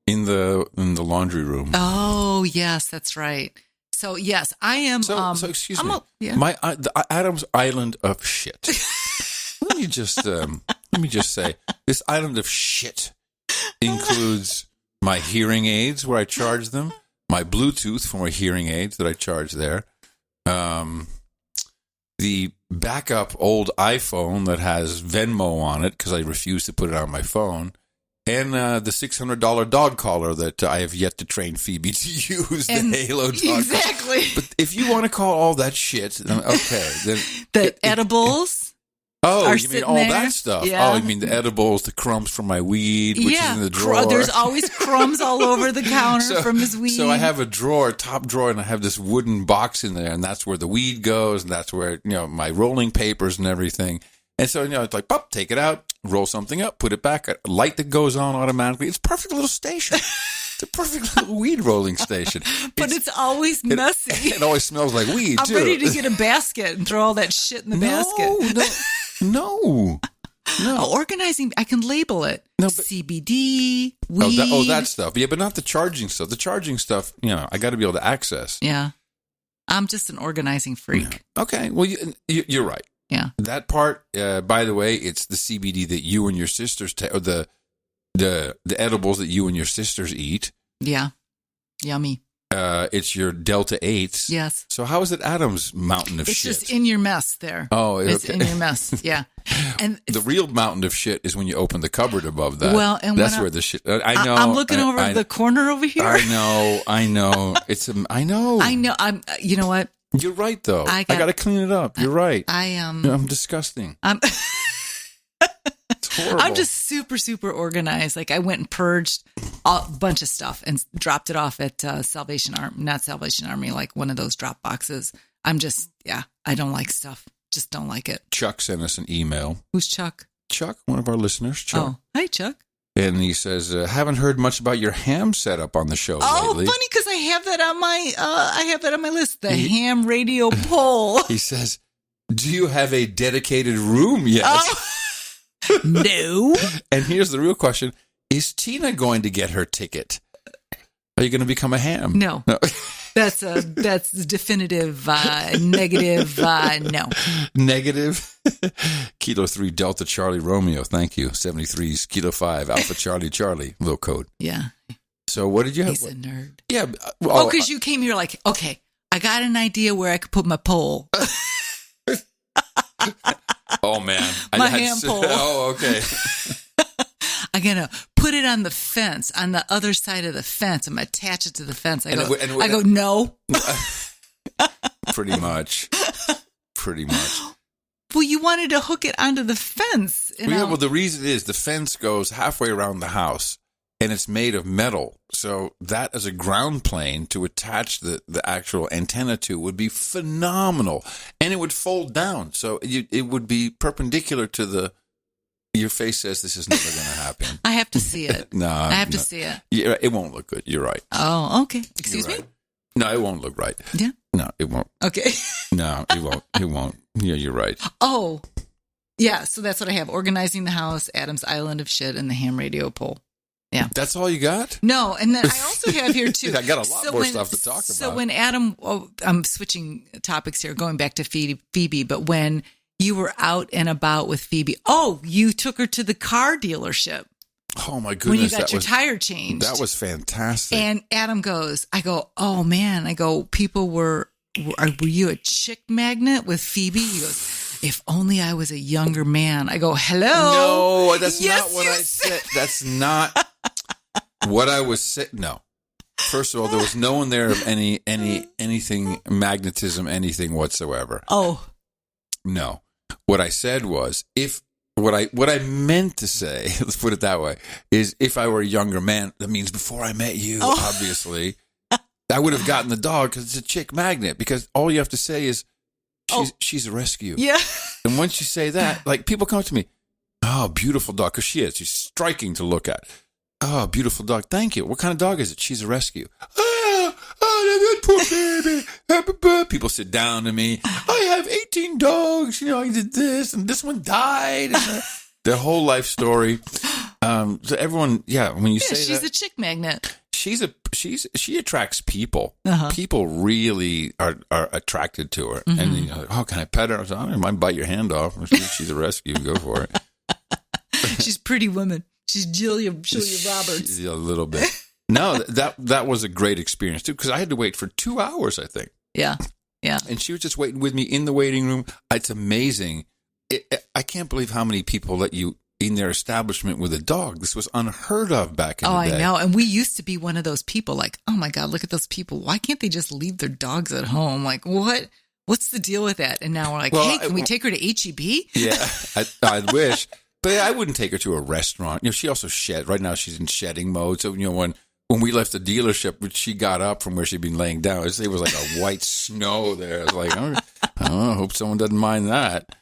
S2: in the laundry room.
S3: Oh, yes, that's right. So, yes, I am.
S2: So excuse me. The Adam's Island of Shit. Let me just say, this island of shit includes my hearing aids where I charge them, my Bluetooth for my hearing aids that I charge there, the backup old iPhone that has Venmo on it because I refuse to put it on my phone, and the $600 dog collar that I have yet to train Phoebe to use, the Halo dog
S3: exactly.
S2: Collar. But if you want to call all that shit, then okay. Then
S3: edibles.
S2: Oh, you mean all
S3: there?
S2: That stuff?
S3: Yeah.
S2: Oh, you mean the edibles, the crumbs from my weed, which is in the drawer.
S3: There's always crumbs all over the counter from his weed.
S2: So I have a drawer, top drawer, and I have this wooden box in there, and that's where the weed goes, and that's where my rolling papers and everything. And so it's like, pop, take it out, roll something up, put it back. A light that goes on automatically. It's a perfect little station. It's a perfect little weed rolling station.
S3: But it's always messy.
S2: It always smells like weed,
S3: I'm ready to get a basket and throw all that shit in the basket.
S2: No.
S3: Organizing, I can label it. CBD, weed.
S2: That stuff. Yeah, but not the charging stuff. The charging stuff, I got to be able to access.
S3: Yeah. I'm just an organizing freak.
S2: Yeah. Okay. Well, you're right.
S3: Yeah.
S2: That part, by the way, it's the CBD that you and your sisters take, or the edibles that you and your sisters eat.
S3: Yeah. Yummy.
S2: It's your Delta 8s.
S3: Yes.
S2: So how is it Adam's mountain of shit?
S3: It's just in your mess there.
S2: Oh, okay.
S3: It's in your mess. Yeah. And
S2: the real mountain of shit is when you open the cupboard above that.
S3: Well, and
S2: that's where the shit. I know.
S3: I'm looking over the corner over here.
S2: I know. I know.
S3: You know what?
S2: You're right, though. I got to clean it up. You're right.
S3: I am.
S2: I'm disgusting. It's Horrible.
S3: I'm just super, super organized. Like I went and purged a bunch of stuff and dropped it off at not Salvation Army, like one of those drop boxes. I'm just, I don't like stuff. Just don't like it.
S2: Chuck sent us an email.
S3: Who's Chuck?
S2: Chuck, one of our listeners. Chuck.
S3: Oh, hi, Chuck.
S2: And he says, haven't heard much about your ham setup on the show lately.
S3: Funny, because I have that on my list. The ham radio poll.
S2: He says, do you have a dedicated room yet?
S3: No.
S2: And here's the real question. Is Tina going to get her ticket? Are you going to become a ham?
S3: No. That's definitive negative. No.
S2: Negative. Kilo 3 Delta Charlie Romeo. Thank you. 73's Kilo 5 Alpha Charlie Charlie. Little code.
S3: Yeah.
S2: So what did you have?
S3: He's a nerd.
S2: Yeah.
S3: Well, because you came here like, okay, I got an idea where I could put my pole.
S2: Oh man.
S3: My ham pole.
S2: Oh, okay.
S3: I'm going to put it on the fence, on the other side of the fence. I'm going to attach it to the fence. I go, no.
S2: Pretty much.
S3: Well, you wanted to hook it onto the fence.
S2: Well, the reason is the fence goes halfway around the house, and it's made of metal. So that as a ground plane to attach the actual antenna to would be phenomenal. And it would fold down. So it would be perpendicular to the... Your face says this is never going to happen.
S3: I have to see it.
S2: No.
S3: I have to see it.
S2: Yeah, it won't look good. You're right.
S3: Oh, okay. Excuse me?
S2: No, it won't look right.
S3: Yeah?
S2: No, it won't.
S3: Okay.
S2: No, it won't. It won't. Yeah, you're right.
S3: Oh, yeah. So that's what I have. Organizing the house, Adam's Island of Shit, and the ham radio pole. Yeah.
S2: That's all you got?
S3: No. And then I also have here, too.
S2: I got a lot more stuff to talk about.
S3: So when Adam, I'm switching topics here, going back to Phoebe, but when you were out and about with Phoebe, you took her to the car dealership.
S2: Oh, my goodness.
S3: When you got your tire changed.
S2: That was fantastic.
S3: And Adam goes, I go, oh, man. I go, people were you a chick magnet with Phoebe? He goes, if only I was a younger man. I go, hello.
S2: No, that's not what I said. That's not what I was saying. No. First of all, there was no one there of anything, magnetism, anything whatsoever.
S3: Oh.
S2: No. What I said was, what I meant to say, let's put it that way, is if I were a younger man, that means before I met you, obviously, I would have gotten the dog because it's a chick magnet. Because all you have to say is, she's a rescue.
S3: Yeah.
S2: And once you say that, like people come to me, oh, beautiful dog, because she is. She's striking to look at. Oh, beautiful dog. Thank you. What kind of dog is it? She's a rescue. Oh, poor baby. People sit down to me. I have 18 dogs. I did this, and this one died. And their whole life story. So everyone, when you say
S3: she's
S2: that,
S3: a chick magnet.
S2: She attracts people.
S3: Uh-huh.
S2: People really are attracted to her.
S3: Mm-hmm.
S2: And can I pet her? I said, I might bite your hand off. She's a rescue. Go for it.
S3: She's Pretty Woman. She's Julia Roberts.
S2: A little bit. No, that was a great experience too, because I had to wait for 2 hours, I think.
S3: Yeah.
S2: And she was just waiting with me in the waiting room. It's amazing. I can't believe how many people let you in their establishment with a dog. This was unheard of back in the day.
S3: I know. And we used to be one of those people like, oh my God, look at those people. Why can't they just leave their dogs at home? Like, what's the deal with that? And now we're like, hey, can we take her to HEB?
S2: Yeah, I wish. But I wouldn't take her to a restaurant. She also shed. Right now she's in shedding mode. So, when we left the dealership, she got up from where she'd been laying down. It was like a white snow there. I was like, I hope someone doesn't mind that.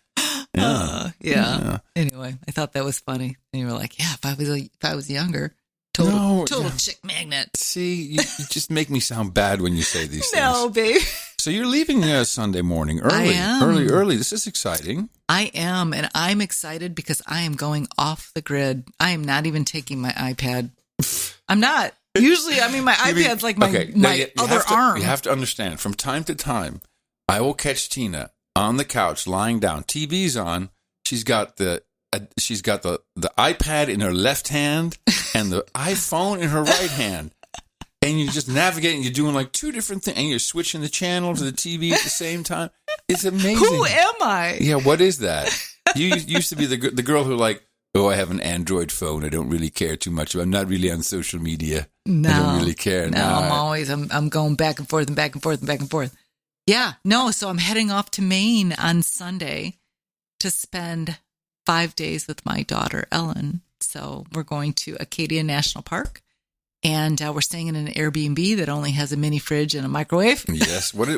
S2: Yeah.
S3: Anyway, I thought that was funny. And you were like, yeah, if I was younger, total chick magnet.
S2: See, you just make me sound bad when you say these things.
S3: No, babe.
S2: So you're leaving Sunday morning early.
S3: I am.
S2: Early. This is exciting.
S3: I am, and I'm excited because I am going off the grid. I am not even taking my iPad. I'm not. Usually, my iPad's like my other arm.
S2: You have to understand, from time to time, I will catch Tina on the couch, lying down. TV's on. She's got the iPad in her left hand and the iPhone in her right hand. And you're just navigating. You're doing like two different things. And you're switching the channel to the TV at the same time. It's amazing.
S3: Who am I?
S2: Yeah, what is that? You used to be the girl who I have an Android phone. I don't really care too much. I'm not really on social media.
S3: No.
S2: I don't really care.
S3: No, I'm going back and forth and back and forth and back and forth. Yeah, no, so I'm heading off to Maine on Sunday to spend 5 days with my daughter, Ellen. So we're going to Acadia National Park. And we're staying in an Airbnb that only has a mini fridge and a microwave.
S2: Yes. What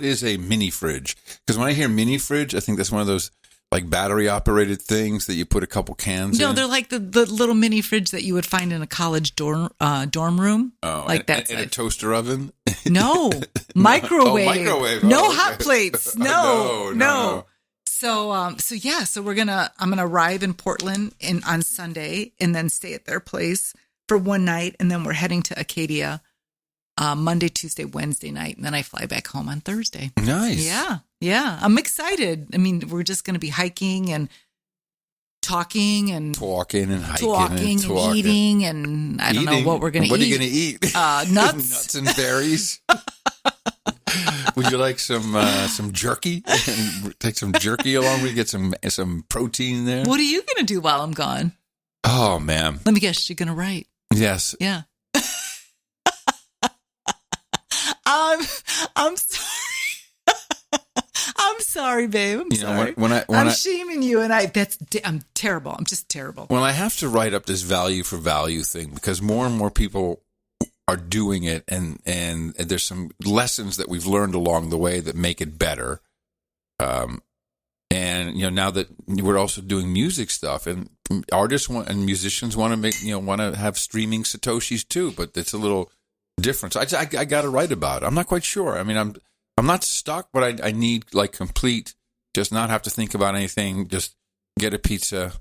S2: is a mini fridge? Because when I hear mini fridge, I think that's one of those like battery operated things that you put a couple cans in.
S3: No, they're like the little mini fridge that you would find in a college dorm room.
S2: Oh,
S3: like that.
S2: And a toaster oven?
S3: No, microwave.
S2: Microwave.
S3: No
S2: okay.
S3: hot plates. No.
S2: No.
S3: So I'm gonna arrive in Portland on Sunday and then stay at their place for one night, and then we're heading to Acadia Monday, Tuesday, Wednesday night, and then I fly back home on Thursday.
S2: Nice.
S3: Yeah. I'm excited. I mean, we're just going to be hiking and talking and
S2: hiking
S3: and eating, and I don't know what we're going to eat.
S2: What are you going to eat?
S3: Nuts,
S2: nuts and berries. Would you like some jerky? Take some jerky along. We get some protein there.
S3: What are you going to do while I'm gone?
S2: Oh man,
S3: let me guess. You're going to write.
S2: Yes.
S3: Yeah. I'm sorry. I'm sorry, babe. I'm sorry. I'm shaming you, and I'm terrible. I'm just terrible.
S2: When I have to write up this value for value thing, because more and more people are doing it, and there's some lessons that we've learned along the way that make it better. And now that we're also doing music stuff, and artists and musicians want to have streaming satoshis too, but it's a little different. So I got to write about it. I'm not quite sure. I mean, I'm not stuck, but I need like complete, just not have to think about anything. Just get a pizza.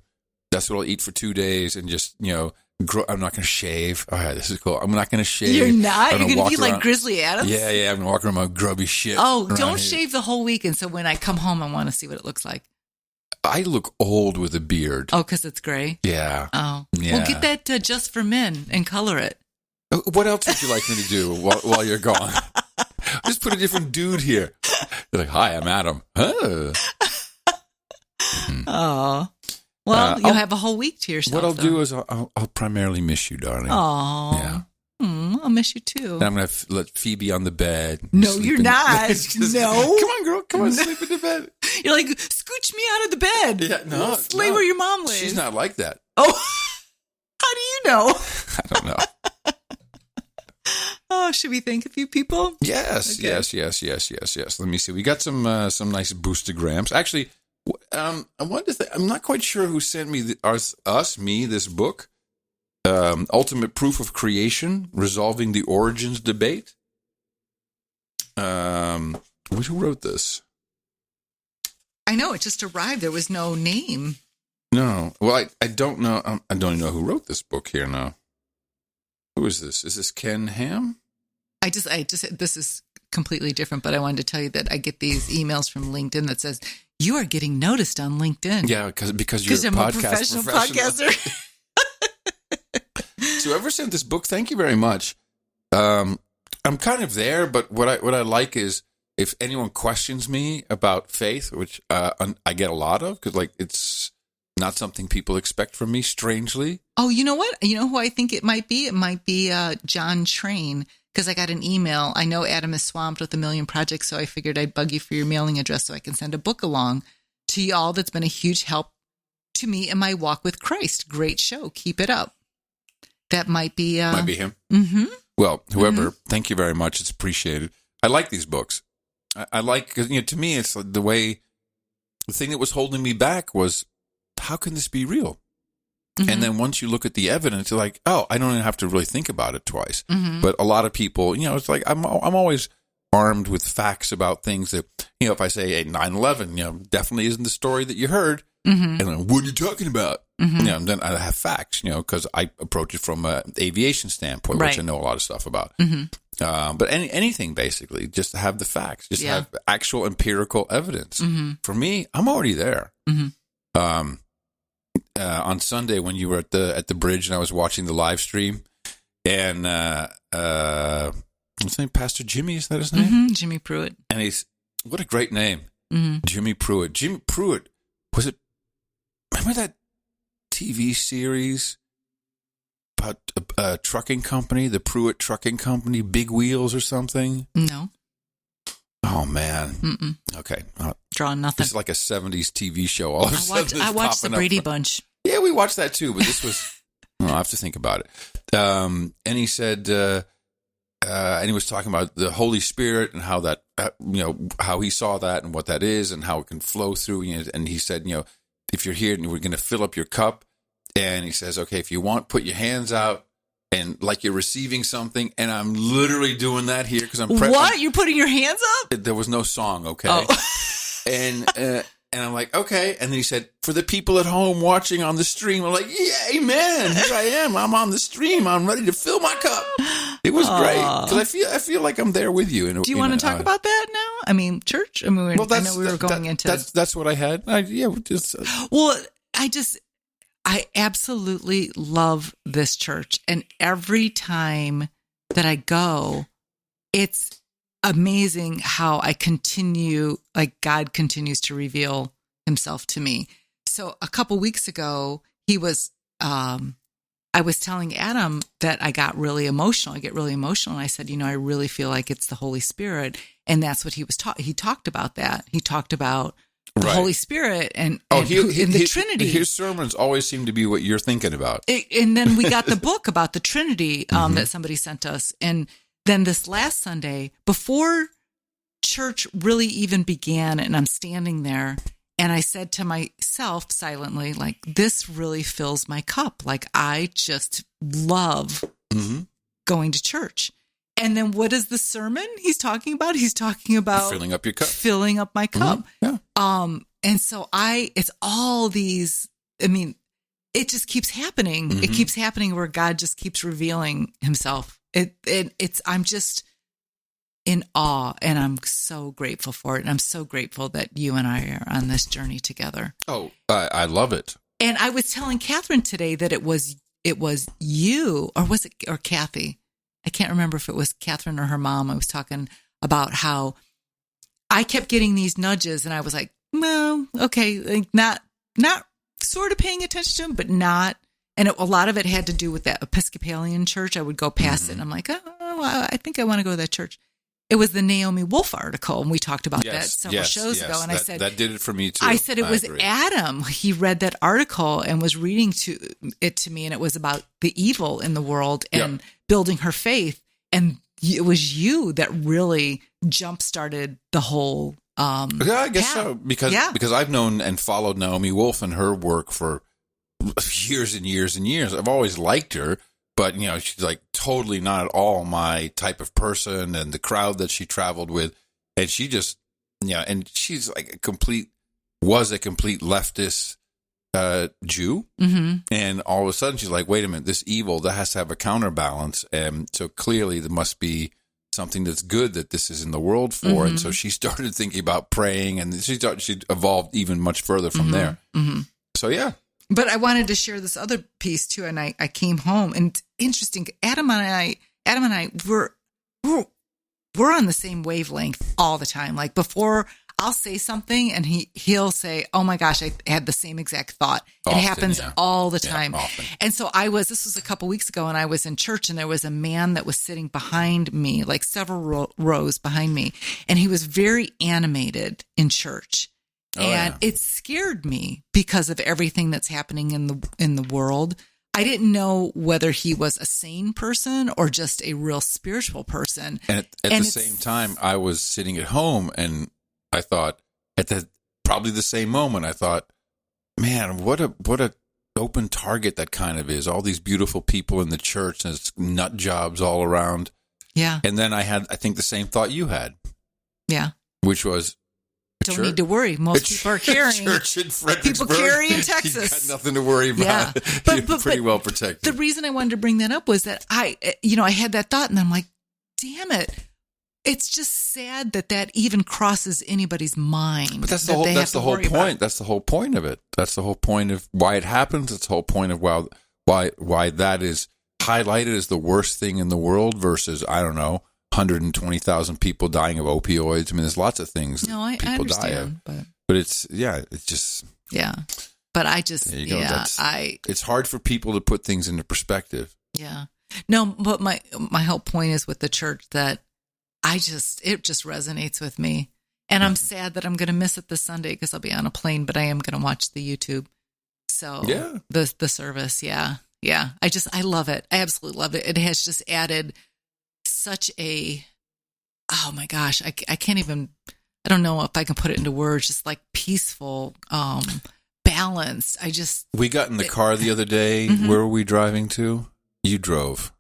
S2: That's what I'll eat for 2 days, and just I'm not going to shave. All right, this is cool. I'm not going to shave.
S3: You're not? You're going to be like Grizzly Adams?
S2: Yeah. I'm going to walk around my grubby shit.
S3: Oh, don't shave the whole week. And so when I come home, I want to see what it looks like.
S2: I look old with a beard.
S3: Oh, because it's gray?
S2: Yeah.
S3: Oh.
S2: Yeah.
S3: Well, get that Just for Men and color it.
S2: What else would you like me to do while you're gone? Just put a different dude here. You're like, hi, I'm Adam. Oh.
S3: Oh. Well, you'll have a whole week to yourself.
S2: What I'll do is I'll primarily miss you, darling.
S3: Oh.
S2: Yeah.
S3: I'll miss you too.
S2: And I'm going to let Phoebe on the bed.
S3: No, you're not. No.
S2: Come on, girl. Come on, sleep in the bed.
S3: You're like, scooch me out of the bed.
S2: Yeah, no.
S3: Lay where your mom lays.
S2: She's not like that.
S3: Oh. How do you know?
S2: I don't know.
S3: Oh, should we thank a few people?
S2: Yes, okay. Yes. Let me see. We got some nice boostergrams. Actually, I wanted to. I'm not quite sure who sent me me this book, Ultimate Proof of Creation: Resolving the Origins Debate. Who wrote this?
S3: I know it just arrived. There was no name.
S2: No. Well, I don't know. I don't even know who wrote this book here now. Who is this? Is this Ken Ham?
S3: I just, this is completely different, but I wanted to tell you that I get these emails from LinkedIn that says, you are getting noticed on LinkedIn.
S2: Yeah, because you're
S3: I'm a professional podcaster.
S2: So whoever sent this book, thank you very much. I'm kind of there, but what I like is if anyone questions me about faith, which I get a lot of, because like it's not something people expect from me, strangely.
S3: Oh, you know what? You know who I think it might be? It might be John Train, because I got an email. I know Adam is swamped with a million projects, so I figured I'd bug you for your mailing address so I can send a book along to y'all. That's been a huge help to me in my walk with Christ. Great show. Keep it up. That might be...
S2: might be him.
S3: Mm-hmm.
S2: Well, whoever, thank you very much. It's appreciated. I like these books. I like, because to me, it's the thing that was holding me back was, how can this be real? Mm-hmm. And then once you look at the evidence, you're like, oh, I don't even have to really think about it twice. Mm-hmm. But a lot of people, it's like, I'm always armed with facts about things that, if I say, hey, 9/11, definitely isn't the story that you heard. Mm-hmm. And then, what are you talking about? Mm-hmm. And then I have facts, because I approach it from an aviation standpoint,
S3: right,
S2: which I know a lot of stuff about.
S3: Mm-hmm.
S2: But anything, basically, just to have the facts, just have actual empirical evidence. Mm-hmm. For me, I'm already there. Mm-hmm. On Sunday when you were at the bridge and I was watching the live stream, and what's his name? Pastor Jimmy, is that his name?
S3: Mm-hmm. Jimmy Pruitt.
S2: And what a great name.
S3: Mm-hmm.
S2: Jimmy Pruitt. Jimmy Pruitt, remember that TV series about a trucking company, the Pruitt Trucking Company, Big Wheels or something?
S3: No.
S2: Oh, man.
S3: Mm-mm.
S2: Okay.
S3: drawing nothing.
S2: It's like a 70s TV show. All of a sudden
S3: I watched the Brady Bunch.
S2: Yeah, we watched that too, but this was, I have to think about it. And he said, and he was talking about the Holy Spirit and how that, how he saw that and what that is and how it can flow through. And he said, if you're here and we're going to fill up your cup. And he says, okay, if you want, put your hands out and like you're receiving something. And I'm literally doing that here because I'm
S3: What? You're putting your hands up?
S2: There was no song, okay?
S3: Oh.
S2: And I'm like, okay. And then he said, for the people at home watching on the stream, I'm like, yeah, amen. Here I am. I'm on the stream. I'm ready to fill my cup. It was great because I feel like I'm there with you.
S3: Do you want to talk about that now? I mean, church. I mean, I know we were going into
S2: that's what I had.
S3: I absolutely love this church, and every time that I go, it's amazing how God continues to reveal himself to me. So a couple weeks ago, I was telling Adam that I got really emotional. I get really emotional. And I said, I really feel like it's the Holy Spirit. And that's what he talked about that. He talked about the Holy Spirit and the Trinity.
S2: His sermons always seem to be what you're thinking about.
S3: And then we got the book about the Trinity that somebody sent us. And then this last Sunday, before church really even began, and I'm standing there, and I said to myself silently, like, this really fills my cup. Like, I just love going to church. And then what is the sermon he's talking about? He's talking about
S2: filling up your cup,
S3: filling up my cup.
S2: Yeah.
S3: And so it's all these, it just keeps happening. It keeps happening where God just keeps revealing himself. I'm just in awe, and I'm so grateful for it. And I'm so grateful that you and I are on this journey together.
S2: Oh, I love it.
S3: And I was telling Catherine today that it was you, or Kathy. I can't remember if it was Catherine or her mom. I was talking about how I kept getting these nudges, and I was like, well, okay, like not sort of paying attention to them, but not. And a lot of it had to do with that Episcopalian church. I would go past it, and I'm like, oh, I think I want to go to that church. It was the Naomi Wolf article, and we talked about that several shows ago. And I said
S2: that did it for me too.
S3: I said it was Adam. He read that article and was reading it to me, and it was about the evil in the world and building her faith. And it was you that really jump started the whole.
S2: I guess so because I've known and followed Naomi Wolf and her work for years and years and years. I've always liked her. But, she's like totally not at all my type of person, and the crowd that she traveled with. And she just, and she's like a complete leftist Jew. Mm-hmm. And all of a sudden she's like, wait a minute, this evil, that has to have a counterbalance. And so clearly there must be something that's good that this is in the world for. Mm-hmm. And so she started thinking about praying, and she evolved even much further from there. Mm-hmm. So, yeah.
S3: But I wanted to share this other piece too, and I came home, and interesting. Adam and I, we're on the same wavelength all the time. Like, before I'll say something, and he'll say, "Oh my gosh, I had the same exact thought." Often, it happens all the time.
S2: Often.
S3: And so this was a couple weeks ago, and I was in church, and there was a man that was sitting behind me, like several rows behind me, and he was very animated in church. It scared me because of everything that's happening in the world. I didn't know whether he was a sane person or just a real spiritual person.
S2: And at the same time, I was sitting at home, and I thought, probably the same moment, I thought, man, what a open target that kind of is. All these beautiful people in the church, and it's nut jobs all around.
S3: Yeah.
S2: And then I think the same thought you had.
S3: Yeah.
S2: Which was,
S3: don't need to worry. Most people are carrying.
S2: Church in Fredericksburg.
S3: People carry in Texas.
S2: You got nothing to worry about. Yeah. You're pretty well protected.
S3: The reason I wanted to bring that up was that I had that thought, and I'm like, damn it. It's just sad that even crosses anybody's mind.
S2: But that's the whole point. That's the whole point of it. That's the whole point of why it happens. It's the whole point of why that is highlighted as the worst thing in the world versus, I don't know, 120,000 people dying of opioids. I mean, there's lots of things
S3: I understand,
S2: die of. But it's just...
S3: Yeah. But I just...
S2: There you go. It's hard for people to put things into perspective.
S3: Yeah. No, but my whole point is with the church that it just resonates with me. And I'm sad that I'm going to miss it this Sunday because I'll be on a plane, but I am going to watch the YouTube. So the service, yeah. I love it. I absolutely love it. It has just added such a, oh my gosh, I can't even, I don't know if I can put it into words, just like peaceful, balanced.
S2: We got in the car the other day. Mm-hmm. Where were we driving to? You drove.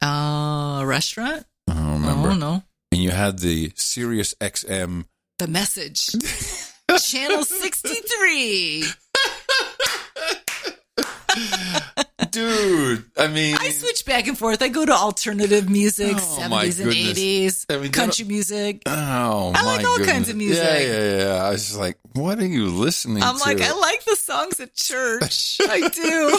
S3: A restaurant?
S2: I don't remember.
S3: Oh, no.
S2: And you had the Sirius XM.
S3: The Message. Channel 63.
S2: Dude, I mean,
S3: I switch back and forth. I go to alternative music, 70s and 80s, country music.
S2: Oh,
S3: I like all kinds of music.
S2: Yeah. I was just like, what are you listening to?
S3: I'm like, I like the songs at church. I do.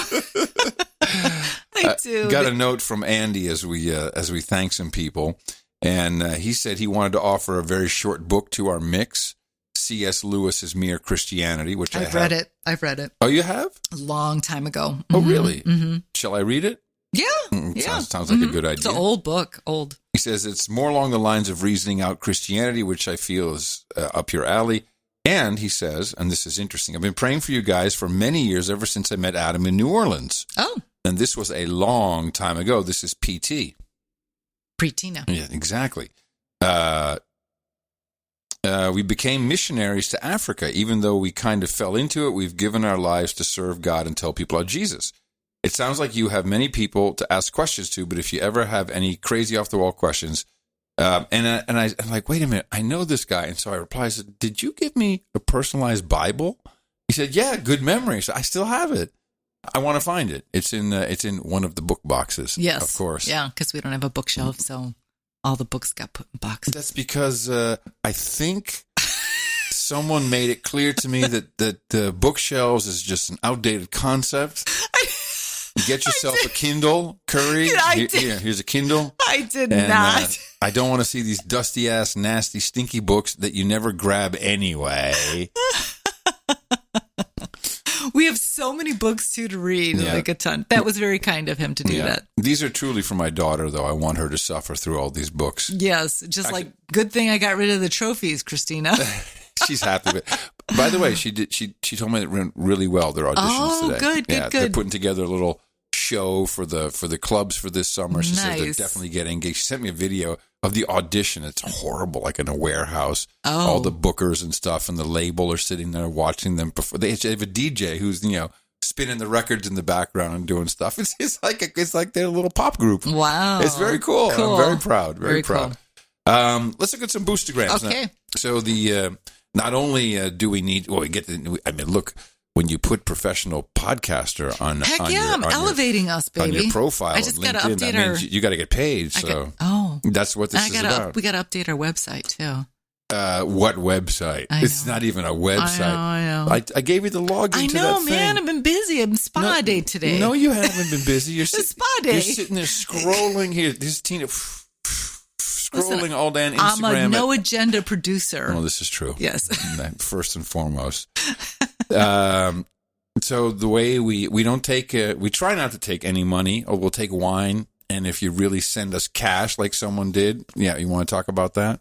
S3: I do.
S2: Got a note from Andy as we thank some people, and he said he wanted to offer a very short book to our mix. C.S. Lewis's Mere Christianity, which I've read it.
S3: I've read it.
S2: Oh, you have?
S3: A long time ago. Mm-hmm.
S2: Oh, really?
S3: Mm-hmm.
S2: Shall I read it?
S3: Yeah.
S2: Sounds like a good idea.
S3: It's an old book. Old.
S2: He says it's more along the lines of reasoning out Christianity, which I feel is up your alley. And he says, and this is interesting, I've been praying for you guys for many years, ever since I met Adam in New Orleans.
S3: Oh.
S2: And this was a long time ago. This is PT.
S3: Pretina.
S2: Yeah, exactly. We became missionaries to Africa. Even though we kind of fell into it, we've given our lives to serve God and tell people about Jesus. It sounds like you have many people to ask questions to, but if you ever have any crazy off-the-wall questions, I'm like, wait a minute, I know this guy. And so I replied, I said, did you give me a personalized Bible? He said, yeah, good memory. So I still have it. I want to find it. It's in one of the book boxes.
S3: Yes.
S2: Of course.
S3: Yeah, because we don't have a bookshelf, so all the books got put in boxes.
S2: That's because I think someone made it clear to me that bookshelves is just an outdated concept. Get yourself a Kindle, Curry. Here's a Kindle.
S3: I did not.
S2: I don't want to see these dusty-ass, nasty, stinky books that you never grab anyway.
S3: We have so many books, too, to read, like a ton. That was very kind of him to do that.
S2: These are truly for my daughter, though. I want her to suffer through all these books.
S3: Yes, like, good thing I got rid of the trophies, Christina.
S2: She's happy with it. By the way, she told me it went really well, their auditions today.
S3: Oh, good.
S2: They're putting together a little show for the clubs for this summer. She said they're definitely getting engaged. She sent me a video of the audition. It's horrible, like in a warehouse. Oh. All the bookers and stuff and the label are sitting there watching them perform. They have a DJ who's, spinning the records in the background and doing stuff. It's like their little pop group.
S3: Wow.
S2: It's very cool. I'm very proud. Very proud.
S3: Cool.
S2: Let's look at some boostograms.
S3: Okay.
S2: Now. So not only do we need, look, when you put professional podcaster on,
S3: I'm elevating us, baby.
S2: On your profile,
S3: I just got to update
S2: that means you got to get paid. So that's what this is about.
S3: We got to update our website too.
S2: What website? It's not even a website.
S3: I know.
S2: I gave you the login to that thing.
S3: Man. I've been busy. I'm spa day today.
S2: No, you haven't been busy. You're
S3: spa day.
S2: You're sitting there scrolling here. This is Tina scrolling all day on Instagram.
S3: I'm a no agenda producer.
S2: Well, this is true.
S3: Yes.
S2: First and foremost. So the way we don't take, we try not to take any money, or we'll take wine. And if you really send us cash like someone did, you want to talk about that?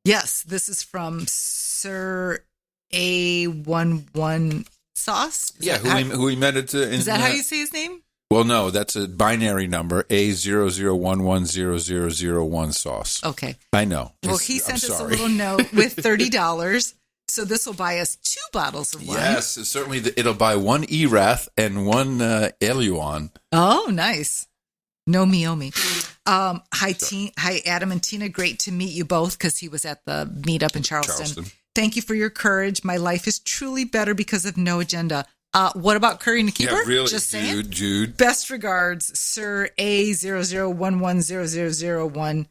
S3: Yes, this is from Sir A11 Sauce.
S2: Who he met it.
S3: Is that how you say his name?
S2: Well, no, that's a binary number, A00110001 Sauce.
S3: Okay.
S2: I know.
S3: Well, he sent us a little note with $30. So this will buy us 2 bottles of wine.
S2: Yes, certainly. It'll buy 1 Erath and 1 Eluon.
S3: Oh, nice. No Miomi. Hi, Adam and Tina. Great to meet you both because he was at the meetup in Charleston. Thank you for your courage. My life is truly better because of No Agenda. What about Curry and the Keeper?
S2: Yeah, really,
S3: just saying.
S2: Jude.
S3: Best regards, Sir A00110001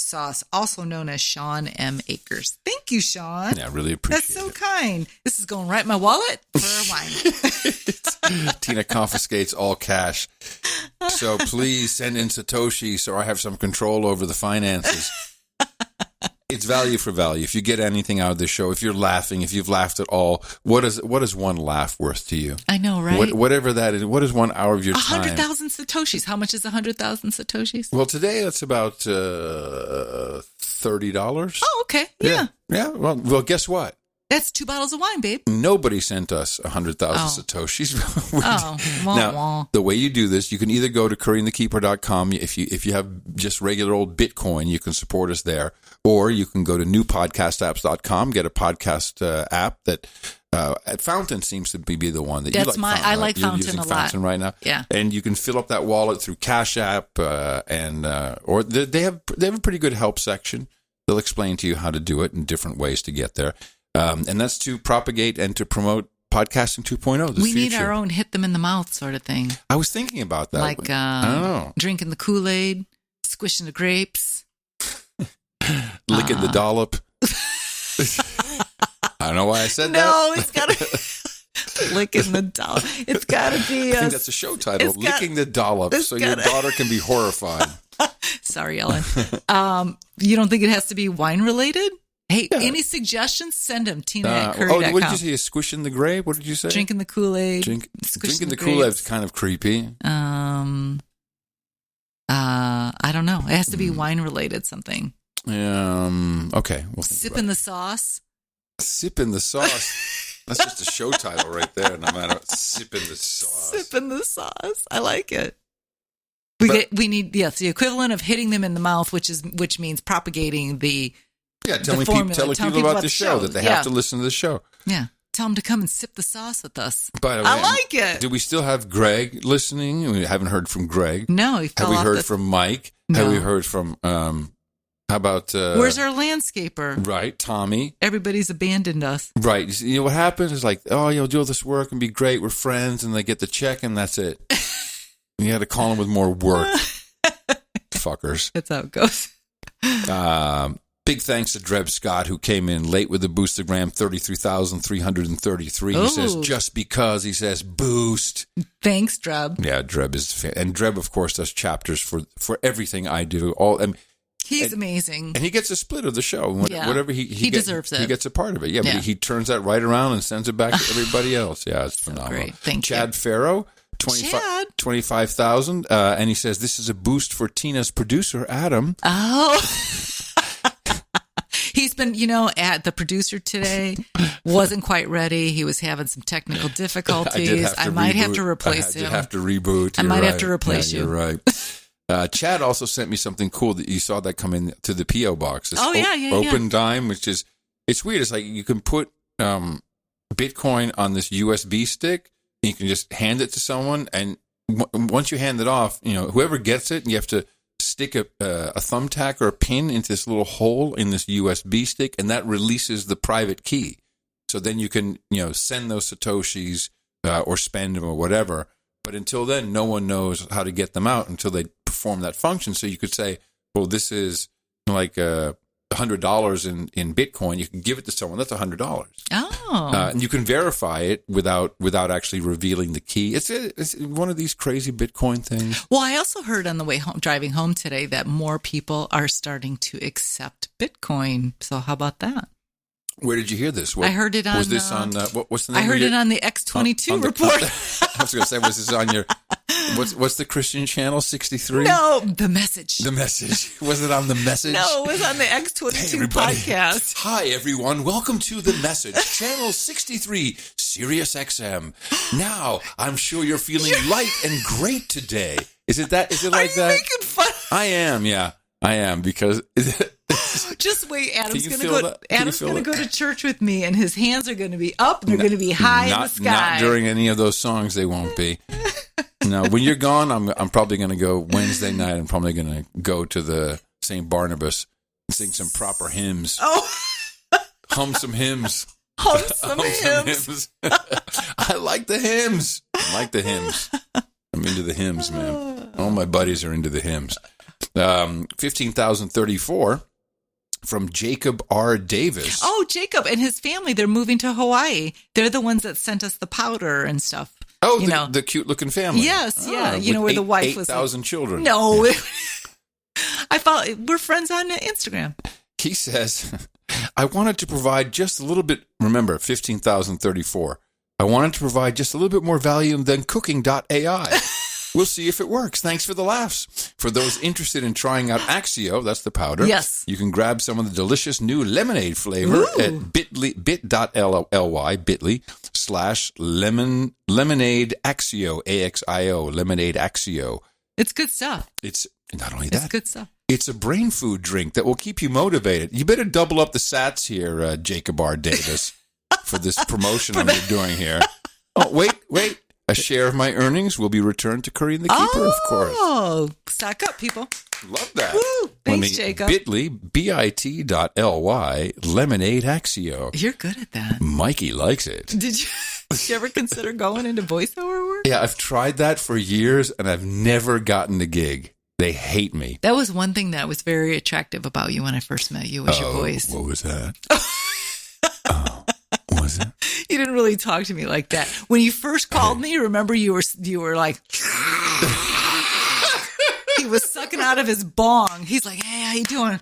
S3: Sauce, also known as Sean M. Akers. Thank you, Sean.
S2: Yeah, I really appreciate it.
S3: That's so kind. This is going right in my wallet for a wine.
S2: Tina confiscates all cash. So please send in Satoshi so I have some control over the finances. It's value for value. If you get anything out of this show, if you're laughing, if you've laughed at all, what is one laugh worth to you?
S3: I know, right?
S2: Whatever that is, what is 1 hour of your time?
S3: 100,000 Satoshis. How much is 100,000 Satoshis?
S2: Well, today it's about $30.
S3: Oh, okay. Yeah.
S2: Well, guess what?
S3: That's 2 bottles of wine, babe.
S2: Nobody sent us 100,000 Satoshis. Now, the way you do this, you can either go to CurryandTheKeeper.com. If you have just regular old Bitcoin, you can support us there. Or you can go to newpodcastapps.com, get a podcast app that Fountain seems to be the one that you like. Fountain,
S3: I like
S2: You're
S3: Fountain
S2: using
S3: a lot.
S2: Fountain right now.
S3: Yeah.
S2: And you can fill up that wallet through Cash App, or they have a pretty good help section. They'll explain to you how to do it in different ways to get there. And that's to propagate and to promote podcasting 2.0.
S3: We need our own hit them in the mouth sort of thing.
S2: I was thinking about that.
S3: Like
S2: I don't know.
S3: Drinking the Kool-Aid, squishing the grapes.
S2: Licking the dollop. I don't know why I said that.
S3: No, it's got to licking the dollop. It's got to be.
S2: I think that's a show title, Licking the Dollop, so your daughter can be horrified.
S3: Sorry, Ellen. You don't think it has to be wine related? Hey, any suggestions? Send them. Tina at Curry.com.
S2: What did you say? Squishing the grape? What did you say?
S3: Drinking the Kool-Aid.
S2: Drinking the Kool-Aid is kind of creepy.
S3: I don't know. It has to be wine related something.
S2: Okay.
S3: Sippin the Sauce.
S2: Sippin the Sauce. That's just a show title right there. No matter Sippin the Sauce.
S3: Sippin the Sauce. I like it. We need the equivalent of hitting them in the mouth, which means propagating the.
S2: Yeah, tell people about the show that they have to listen to the show.
S3: Yeah. Tell them to come and sip the sauce with us.
S2: By the way,
S3: I like it.
S2: Do we still have Greg listening? We haven't heard from Greg.
S3: No, he fell off.
S2: Have we heard from Mike?
S3: No.
S2: Have we heard from, how about...
S3: where's our landscaper?
S2: Right, Tommy.
S3: Everybody's abandoned us.
S2: Right. You know what happens is like, you'll do all this work and be great. We're friends. And they get the check and that's it. You had to call them with more work. Fuckers.
S3: That's how it goes.
S2: Big thanks to Dreb Scott, who came in late with the Boostagram, 33,333. He says, just because, he says, boost.
S3: Thanks, Dreb.
S2: Yeah, Dreb is, and Dreb, of course, does chapters for everything I do.
S3: He's amazing.
S2: And he gets a split of the show. Whatever he
S3: deserves it.
S2: He gets a part of it. Yeah, but he turns that right around and sends it back to everybody else. Yeah, it's phenomenal.
S3: Great. Thank you.
S2: Chad Farrow. 25,000. And he says, this is a boost for Tina's producer, Adam.
S3: Oh. He's been, at the producer today, wasn't quite ready. He was having some technical difficulties. I might have to replace him.
S2: I have to reboot.
S3: I might have to replace you.
S2: You're right. Chad also sent me something cool that you saw that come in to the P.O. box. This Open Dime, which is, it's weird. It's like you can put Bitcoin on this USB stick. You can just hand it to someone, and once you hand it off, whoever gets it, you have to stick a thumbtack or a pin into this little hole in this USB stick, and that releases the private key. So then you can, send those Satoshis or spend them or whatever. But until then, no one knows how to get them out until they perform that function. So you could say, well, this is like $100 in Bitcoin. You can give it to someone. That's $100.
S3: Oh.
S2: And you can verify it without actually revealing the key. It's one of these crazy Bitcoin things.
S3: Well, I also heard on the way home, driving home today, that more people are starting to accept Bitcoin. So how about that?
S2: Where did you hear this?
S3: I heard it on...
S2: Was this on... what's the name?
S3: I heard it on the X22 report.
S2: I was going to say, was this on your... What's the Christian channel, 63?
S3: No, The Message.
S2: The Message. Was it on The Message?
S3: No, it was on the X22 podcast.
S2: Hi, everyone. Welcome to The Message, channel 63, Sirius XM. Now, I'm sure you're feeling light and great today. Is it like that?
S3: Are you making fun?
S2: I am, yeah. I am, because...
S3: Just wait, Adam's going to go to church with me, and his hands are going to be up, and they're going to be high in the sky.
S2: Not during any of those songs, they won't be. No, when you're gone, I'm probably going to go Wednesday night. I'm probably going to go to the St. Barnabas and sing some proper hymns.
S3: Oh.
S2: Hum some hymns.
S3: Hum some hymns.
S2: I like the hymns. I'm into the hymns, man. All my buddies are into the hymns. 15,034 from Jacob R. Davis.
S3: Oh, Jacob and his family, they're moving to Hawaii. They're the ones that sent us the powder and stuff.
S2: Oh, the cute-looking family.
S3: Yes, yeah. Where the wife was...
S2: 8,000 children.
S3: No. Yeah. We're friends on Instagram.
S2: He says, I wanted to provide just a little bit, remember, 15,034. I wanted to provide just a little bit more value than cooking.ai. We'll see if it works. Thanks for the laughs. For those interested in trying out Axio, that's the powder.
S3: Yes.
S2: You can grab some of the delicious new lemonade flavor at bit.ly/lemonade Axio, A-X-I-O, lemonade Axio.
S3: It's good stuff.
S2: It's not only that.
S3: It's good stuff.
S2: It's a brain food drink that will keep you motivated. You better double up the sats here, Jacob R. Davis, for this promotion I'm doing here. Oh, wait. A share of my earnings will be returned to Curry and the Keeper, of course.
S3: Oh, stock up, people.
S2: Love that.
S3: Woo. Thanks, Jacob.
S2: bit.ly, bit.ly, lemonade Axio.
S3: You're good at that.
S2: Mikey likes it.
S3: Did you ever consider going into voiceover work?
S2: Yeah, I've tried that for years, and I've never gotten the gig. They hate me.
S3: That was one thing that was very attractive about you when I first met you, was your voice.
S2: What was that? What was it?
S3: You didn't really talk to me like that. When you first called me, remember you were like, he was sucking out of his bong. He's like, hey, how you doing?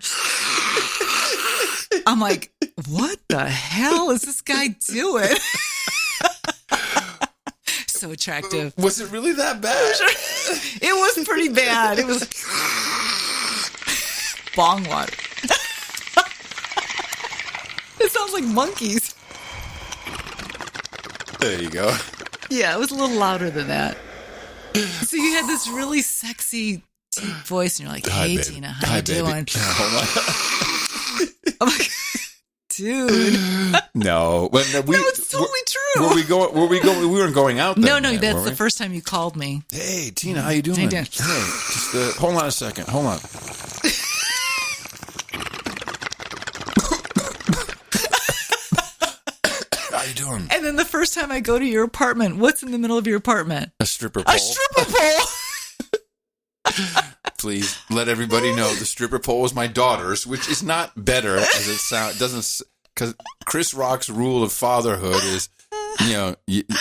S3: I'm like, what the hell is this guy doing? So attractive.
S2: Was it really that bad?
S3: It was pretty bad. It was bong water. It sounds like monkeys.
S2: There you go.
S3: Yeah, it was a little louder than that. So you had this really sexy, deep voice, and you're like, hey, Tina, how you doing?
S2: Hold on.
S3: I'm like, dude.
S2: No.
S3: It's totally true.
S2: We weren't going out then.
S3: No, that's the first time you called me.
S2: Hey, Tina, how you doing?
S3: How you doing?
S2: Hey, just hold on a second. Hold on. How you doing?
S3: And then the first time I go to your apartment, what's in the middle of your apartment?
S2: A stripper pole.
S3: A stripper pole.
S2: Please let everybody know the stripper pole is my daughter's, which is not better as it sounds. Doesn't, because Chris Rock's rule of fatherhood is,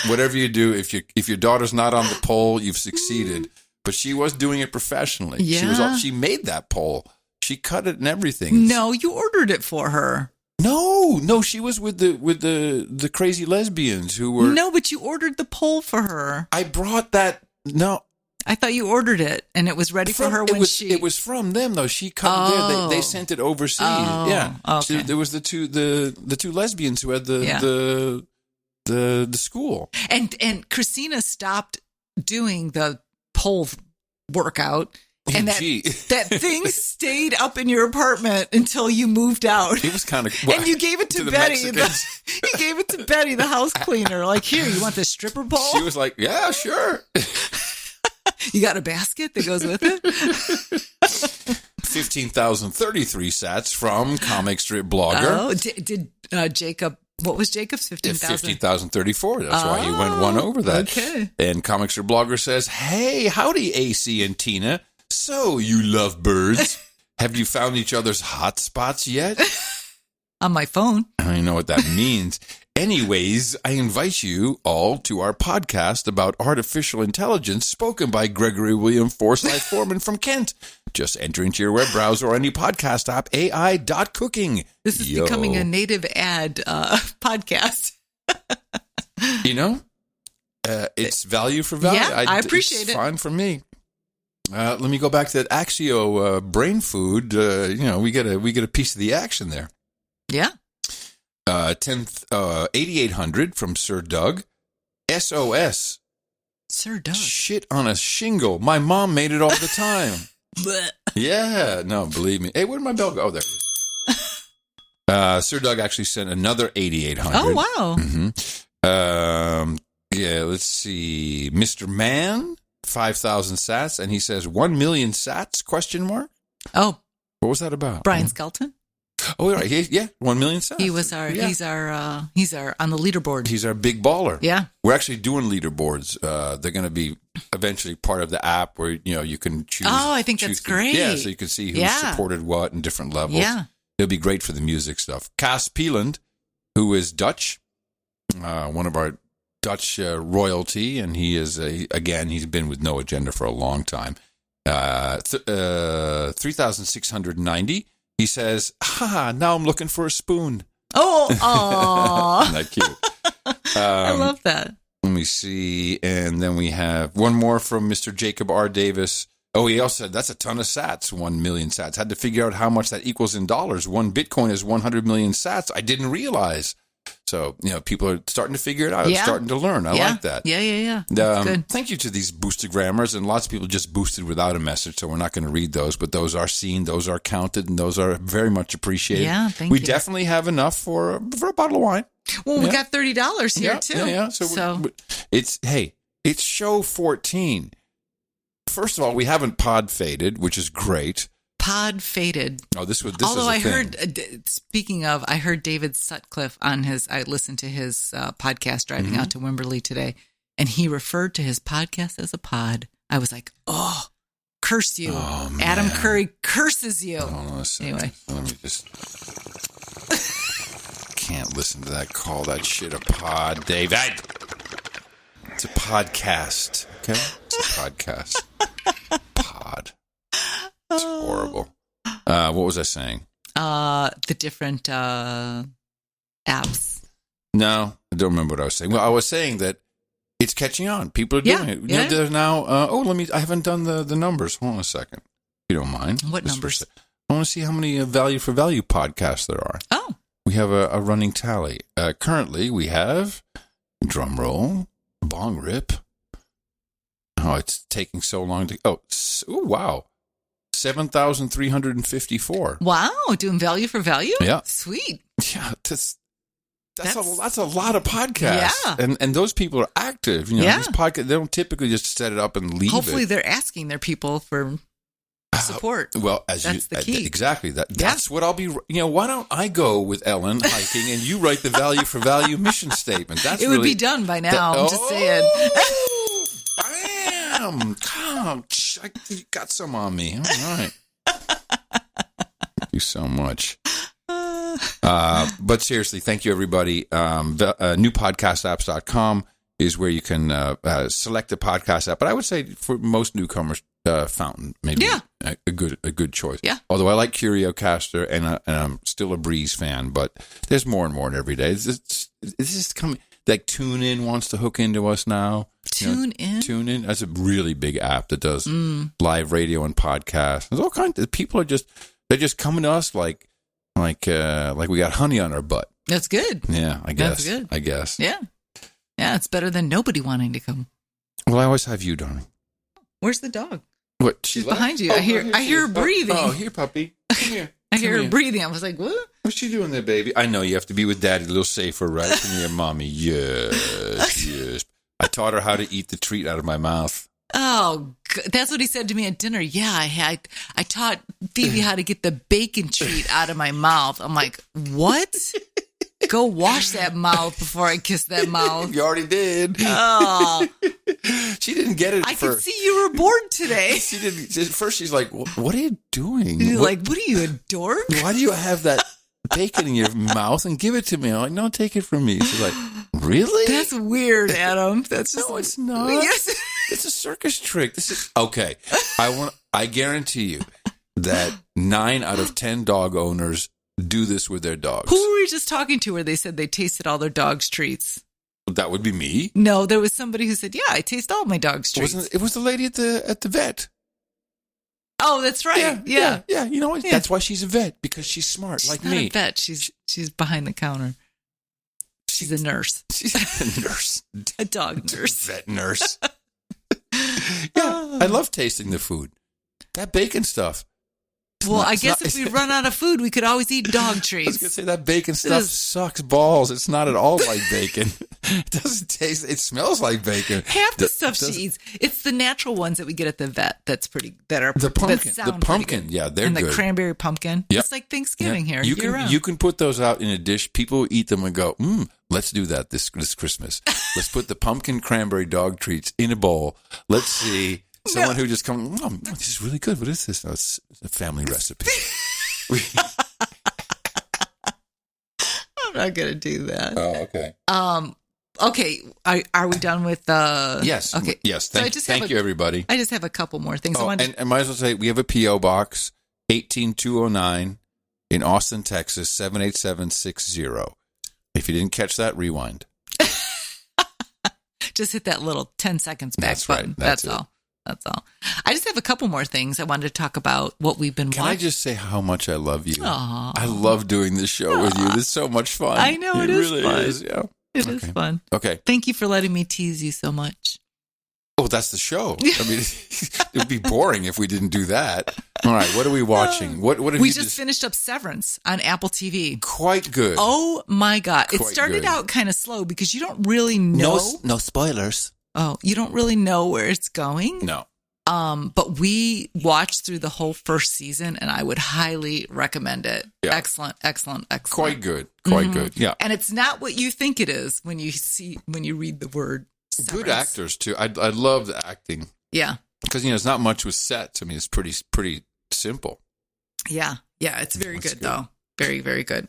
S2: whatever you do, if your daughter's not on the pole, you've succeeded. But she was doing it professionally.
S3: Yeah.
S2: She made that pole. She cut it and everything.
S3: No, you ordered it for her.
S2: No, she was with the crazy lesbians who were.
S3: No, but you ordered the pole for her.
S2: I brought that. No.
S3: I thought you ordered it and it was ready for her when she.
S2: It was from them though. She cut it there. They sent it overseas.
S3: Oh,
S2: yeah.
S3: Okay.
S2: So there was the two lesbians who had the school.
S3: And Christina stopped doing the pole workout. And that thing stayed up in your apartment until you moved out.
S2: It was kind of,
S3: and you gave it to Betty. You gave it to Betty, the house cleaner. Like, here, you want this stripper pole?
S2: She was like, yeah, sure.
S3: You got a basket that goes with it?
S2: 15,033 sats from comic strip blogger.
S3: Oh, did Jacob? What was Jacob's 15,000?
S2: 15,034. That's why he went one over that.
S3: Okay.
S2: And comic strip blogger says, "Hey, howdy, AC and Tina. So you love birds? Have you found each other's hot spots yet?"
S3: On my phone.
S2: I don't know what that means. Anyways, I invite you all to our podcast about artificial intelligence spoken by Gregory William Forsyth Foreman from Kent. Just enter into your web browser or any podcast app, ai.cooking.
S3: This is becoming a native ad podcast.
S2: It's value for value.
S3: Yeah, I appreciate
S2: it's
S3: it.
S2: Fine for me. Let me go back to that Axio brain food. We get a piece of the action there.
S3: Yeah.
S2: 8800 from Sir Doug. SOS.
S3: Sir Doug.
S2: Shit on a shingle. My mom made it all the time. Yeah, no, believe me. Hey, where did my bell go? Oh, there it is. Sir Doug actually sent another 8800.
S3: Oh, wow.
S2: Mm-hmm. Yeah, let's see. Mr. Man, 5,000 sats, and he says 1 million sats, question mark?
S3: Oh.
S2: What was that about?
S3: Brian Skelton?
S2: Oh, right. Yeah, 1 million sats.
S3: He was he's our on the leaderboard.
S2: He's our big baller.
S3: Yeah.
S2: We're actually doing leaderboards. They're going to be eventually part of the app where, you can choose.
S3: Oh, I think that's great.
S2: Yeah, so you can see who's supported what in different levels.
S3: Yeah.
S2: It'll be great for the music stuff. Cas Peeland, who is Dutch, one of our Dutch royalty, and he is, he's been with No Agenda for a long time. 3,690. He says, now I'm looking for a spoon.
S3: Oh, aw.
S2: Isn't that cute?
S3: I love that.
S2: Let me see. And then we have one more from Mr. Jacob R. Davis. Oh, he also said, that's a ton of sats, 1 million sats. Had to figure out how much that equals in dollars. One Bitcoin is 100 million sats. I didn't realize. So, people are starting to figure it out.
S3: Yeah.
S2: Starting to learn. I like that.
S3: Yeah. That's good.
S2: Thank you to these boostagrammers. And lots of people just boosted without a message, so we're not going to read those. But those are seen, those are counted, and those are very much appreciated.
S3: Yeah, thank you.
S2: We definitely have enough for a bottle of wine.
S3: Well, we got $30 here, too.
S2: Yeah. So it's show 14. First of all, we haven't pod faded, which is great.
S3: Pod faded.
S2: Oh, this
S3: Although I
S2: thing.
S3: heard, speaking of, I heard David Sutcliffe I listened to his podcast driving out to Wimberley today, and he referred to his podcast as a pod. I was like, oh, curse you.
S2: Oh,
S3: Adam Curry curses you.
S2: Hold on a second.
S3: Anyway.
S2: Let me just... Can't listen to that. Call that shit a pod, David. It's a podcast, okay? It's a podcast. Pod. It's horrible. What was I saying?
S3: The different apps.
S2: No, I don't remember what I was saying. Well, I was saying that it's catching on. People are doing it.
S3: Yeah.
S2: There's now, I haven't done the numbers. Hold on a second. If you don't mind.
S3: What numbers?
S2: I want to see how many value for value podcasts there are.
S3: Oh.
S2: We have a running tally. Currently, we have, drum roll, bong rip. Oh, it's taking so long to... wow. 7,354.
S3: Wow, doing value for value?
S2: Yeah.
S3: Sweet.
S2: Yeah, that's a lot of podcasts.
S3: Yeah.
S2: And those people are active. These podcasts, they don't typically just set it up and leave
S3: Hopefully
S2: it.
S3: they're asking their people for support.
S2: Well,
S3: that's the key.
S2: Exactly. That's what I'll be... why don't I go with Ellen hiking and you write the value for value mission statement?
S3: It would be done by now. I'm just saying.
S2: Bam! Come, you got some on me. All right. Thank you so much. But seriously, thank you, everybody. Newpodcastapps.com is where you can select a podcast app. But I would say for most newcomers, Fountain maybe a good choice.
S3: Yeah.
S2: Although I like CurioCaster and I'm still a Breeze fan, but there's more and more every day. It's just coming. Like TuneIn wants to hook into us now. TuneIn? That's a really big app that does live radio and podcasts. There's all kinds of people they're just coming to us like we got honey on our butt.
S3: That's good.
S2: Yeah, I guess.
S3: That's good.
S2: I guess.
S3: Yeah. Yeah, it's better than nobody wanting to come.
S2: Well, I always have you, darling.
S3: Where's the dog?
S2: What?
S3: She's behind you. I hear her breathing.
S2: Oh, here, puppy. Come here.
S3: I hear her breathing. I was like, what?
S2: What's she doing there, baby? I know you have to be with Daddy a little safer, right? From your mommy. Yes. I taught her how to eat the treat out of my mouth.
S3: Oh, that's what he said to me at dinner. Yeah, I taught Phoebe how to get the bacon treat out of my mouth. I'm like, what? Go wash that mouth before I kiss that mouth.
S2: You already did.
S3: Oh.
S2: She didn't get it
S3: I could see you were bored today.
S2: She didn't. At first, she's like, what are you doing?
S3: You're like, what are you, a dork?
S2: Why do you have that bacon in your mouth and give it to me? I'm like, no, take it from me. She's like, really?
S3: That's weird, Adam. That's just...
S2: No, it's not.
S3: Yes.
S2: It's a circus trick. This is okay. I guarantee you that 9 out of 10 dog owners do this with their dogs.
S3: Who were we just talking to where they said they tasted all their dogs' treats?
S2: That would be me.
S3: No, there was somebody who said, yeah, I taste all my dog's treats.
S2: It was the lady at the vet.
S3: Oh, that's right. Yeah.
S2: You know what? Yeah. That's why she's a vet, because she's smart,
S3: She's
S2: like
S3: not
S2: me.
S3: A vet. She's behind the counter. She's a nurse.
S2: She's a nurse.
S3: A dog nurse.
S2: Vet nurse. Yeah, I love tasting the food. That bacon stuff.
S3: Well, I guess if we run out of food, we could always eat dog
S2: I
S3: treats.
S2: was going to say that bacon stuff sucks balls. It's not at all like bacon. It doesn't taste, it smells like bacon.
S3: Half the stuff she eats, it's the natural ones that we get at the vet that are
S2: the pumpkin.
S3: that
S2: The
S3: sound
S2: pumpkin,
S3: pretty good.
S2: yeah, they're
S3: and
S2: good.
S3: The cranberry pumpkin.
S2: Yep.
S3: It's like Thanksgiving here.
S2: You can put those out in a dish. People eat them and go, let's do that this Christmas. Let's put the pumpkin cranberry dog treats in a bowl. Let's see. Someone who just comes, this is really good. What is this? No, it's a family recipe.
S3: I'm not going to do that.
S2: Oh, okay.
S3: Okay. Are we done with
S2: Yes.
S3: Okay.
S2: Yes. Thank you, everybody.
S3: I just have a couple more things.
S2: And I might as well say we have a P.O. Box, 18209, in Austin, Texas, 78760. If you didn't catch that, rewind.
S3: Just hit that little 10 seconds back
S2: That's
S3: button.
S2: right. That's
S3: all. That's all. I just have a couple more things I wanted to talk about what we've been
S2: Can
S3: watching.
S2: I just say how much I love you?
S3: Aw.
S2: I love doing this show with you. This is so much fun.
S3: I know, it is
S2: really
S3: fun.
S2: is. Yeah.
S3: It is fun.
S2: Okay.
S3: Thank you for letting me tease you so much.
S2: Oh, that's the show. I mean, it would be boring if we didn't do that. All right, what are we watching? What have
S3: We
S2: you
S3: just finished up Severance on Apple TV.
S2: Quite good.
S3: Oh my God. It
S2: Quite
S3: started
S2: good.
S3: out kind of slow because you don't really know.
S2: No spoilers.
S3: Oh, you don't really know where it's going.
S2: No.
S3: But we watched through the whole first season and I would highly recommend it.
S2: Yeah.
S3: Excellent.
S2: Quite good. Quite good. Yeah.
S3: And it's not what you think it is when you read the word Severance.
S2: Good actors too. I love the acting
S3: Yeah.
S2: because it's not much was set. To me, it's pretty simple.
S3: Yeah. It's very
S2: That's
S3: good though. Very, very good.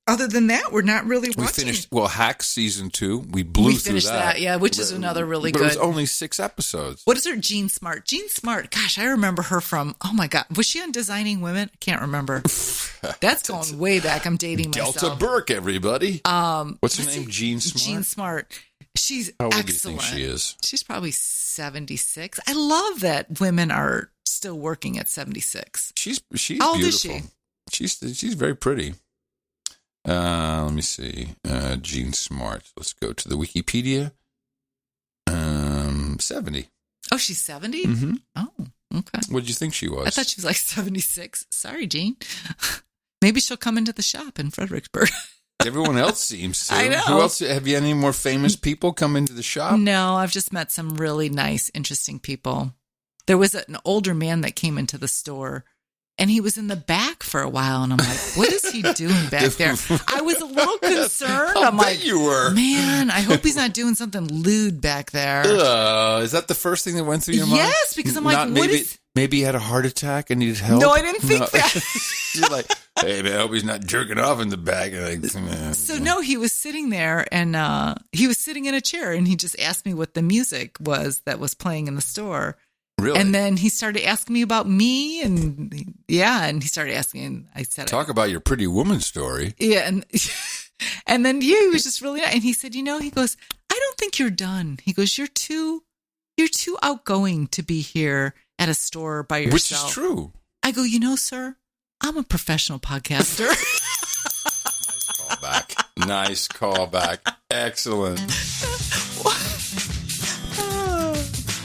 S3: Other than that, we're not really watching.
S2: We finished Hacks season 2. We blew through
S3: finished that. Yeah, which is another really
S2: but
S3: good.
S2: It was only 6 episodes.
S3: What is her? Jean Smart. Jean Smart. Gosh, I remember her from. Oh my God, was she on Designing Women? I can't remember. That's going way back. I'm dating myself.
S2: Delta Burke, everybody. What's her name? Jean Smart.
S3: Jean Smart. She's
S2: How old
S3: excellent.
S2: do you think she is?
S3: She's probably 76. I love that women are still working at 76.
S2: She's
S3: How old
S2: beautiful.
S3: is she?
S2: She's very pretty. Let me see. Jean Smart. Let's go to the Wikipedia. 70.
S3: Oh, she's 70?
S2: Mm-hmm.
S3: Oh, okay.
S2: What did you think she was?
S3: I thought she was like 76. Sorry, Jean. Maybe she'll come into the shop in Fredericksburg.
S2: Everyone else seems to.
S3: I know.
S2: Who else? Have you any more famous people come into the shop?
S3: No, I've just met some really nice, interesting people. There was an older man that came into the store, and he was in the back for a while, and I'm like, what is he doing back there? I was a little concerned. I'm like,
S2: you were.
S3: Man, I hope he's not doing something lewd back there.
S2: Is that the first thing that went through your mind?
S3: Yes, because I'm like,
S2: maybe he had a heart attack and needed help?
S3: No, I didn't think that.
S2: You're like, hey, man, I hope he's not jerking off in the back.
S3: So, no, he was sitting there, and he was sitting in a chair, and he just asked me what the music was that was playing in the store.
S2: Really?
S3: And then he started asking me about me, and and he started asking, and I said,
S2: talk about your pretty woman story.
S3: Yeah, and then he was just really nice. And he said, he goes, I don't think you're done. He goes, you're too outgoing to be here at a store by yourself.
S2: Which is true.
S3: I go, sir, I'm a professional podcaster.
S2: Nice callback. Excellent.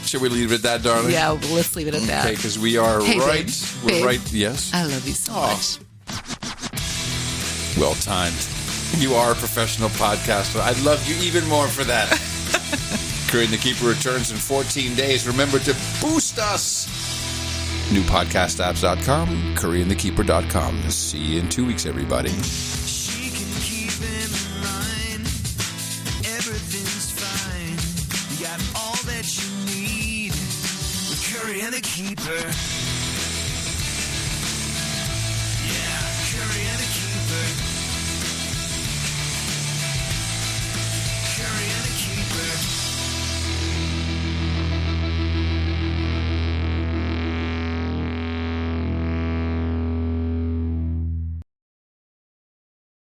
S2: Should we leave it at that, darling?
S3: Yeah, well, let's leave it at that.
S2: Okay, because we are
S3: Babe.
S2: We're
S3: Babe.
S2: right. Yes.
S3: I love you so much.
S2: Well timed. You are a professional podcaster. I love you even more for that. Korean the Keeper returns in 14 days. Remember to boost us. Newpodcastapps.com, KoreanTheKeeper.com. See you in 2 weeks, everybody.
S1: She can keep him in line. Everything's fine. You got all that you need with Curry and the Keeper.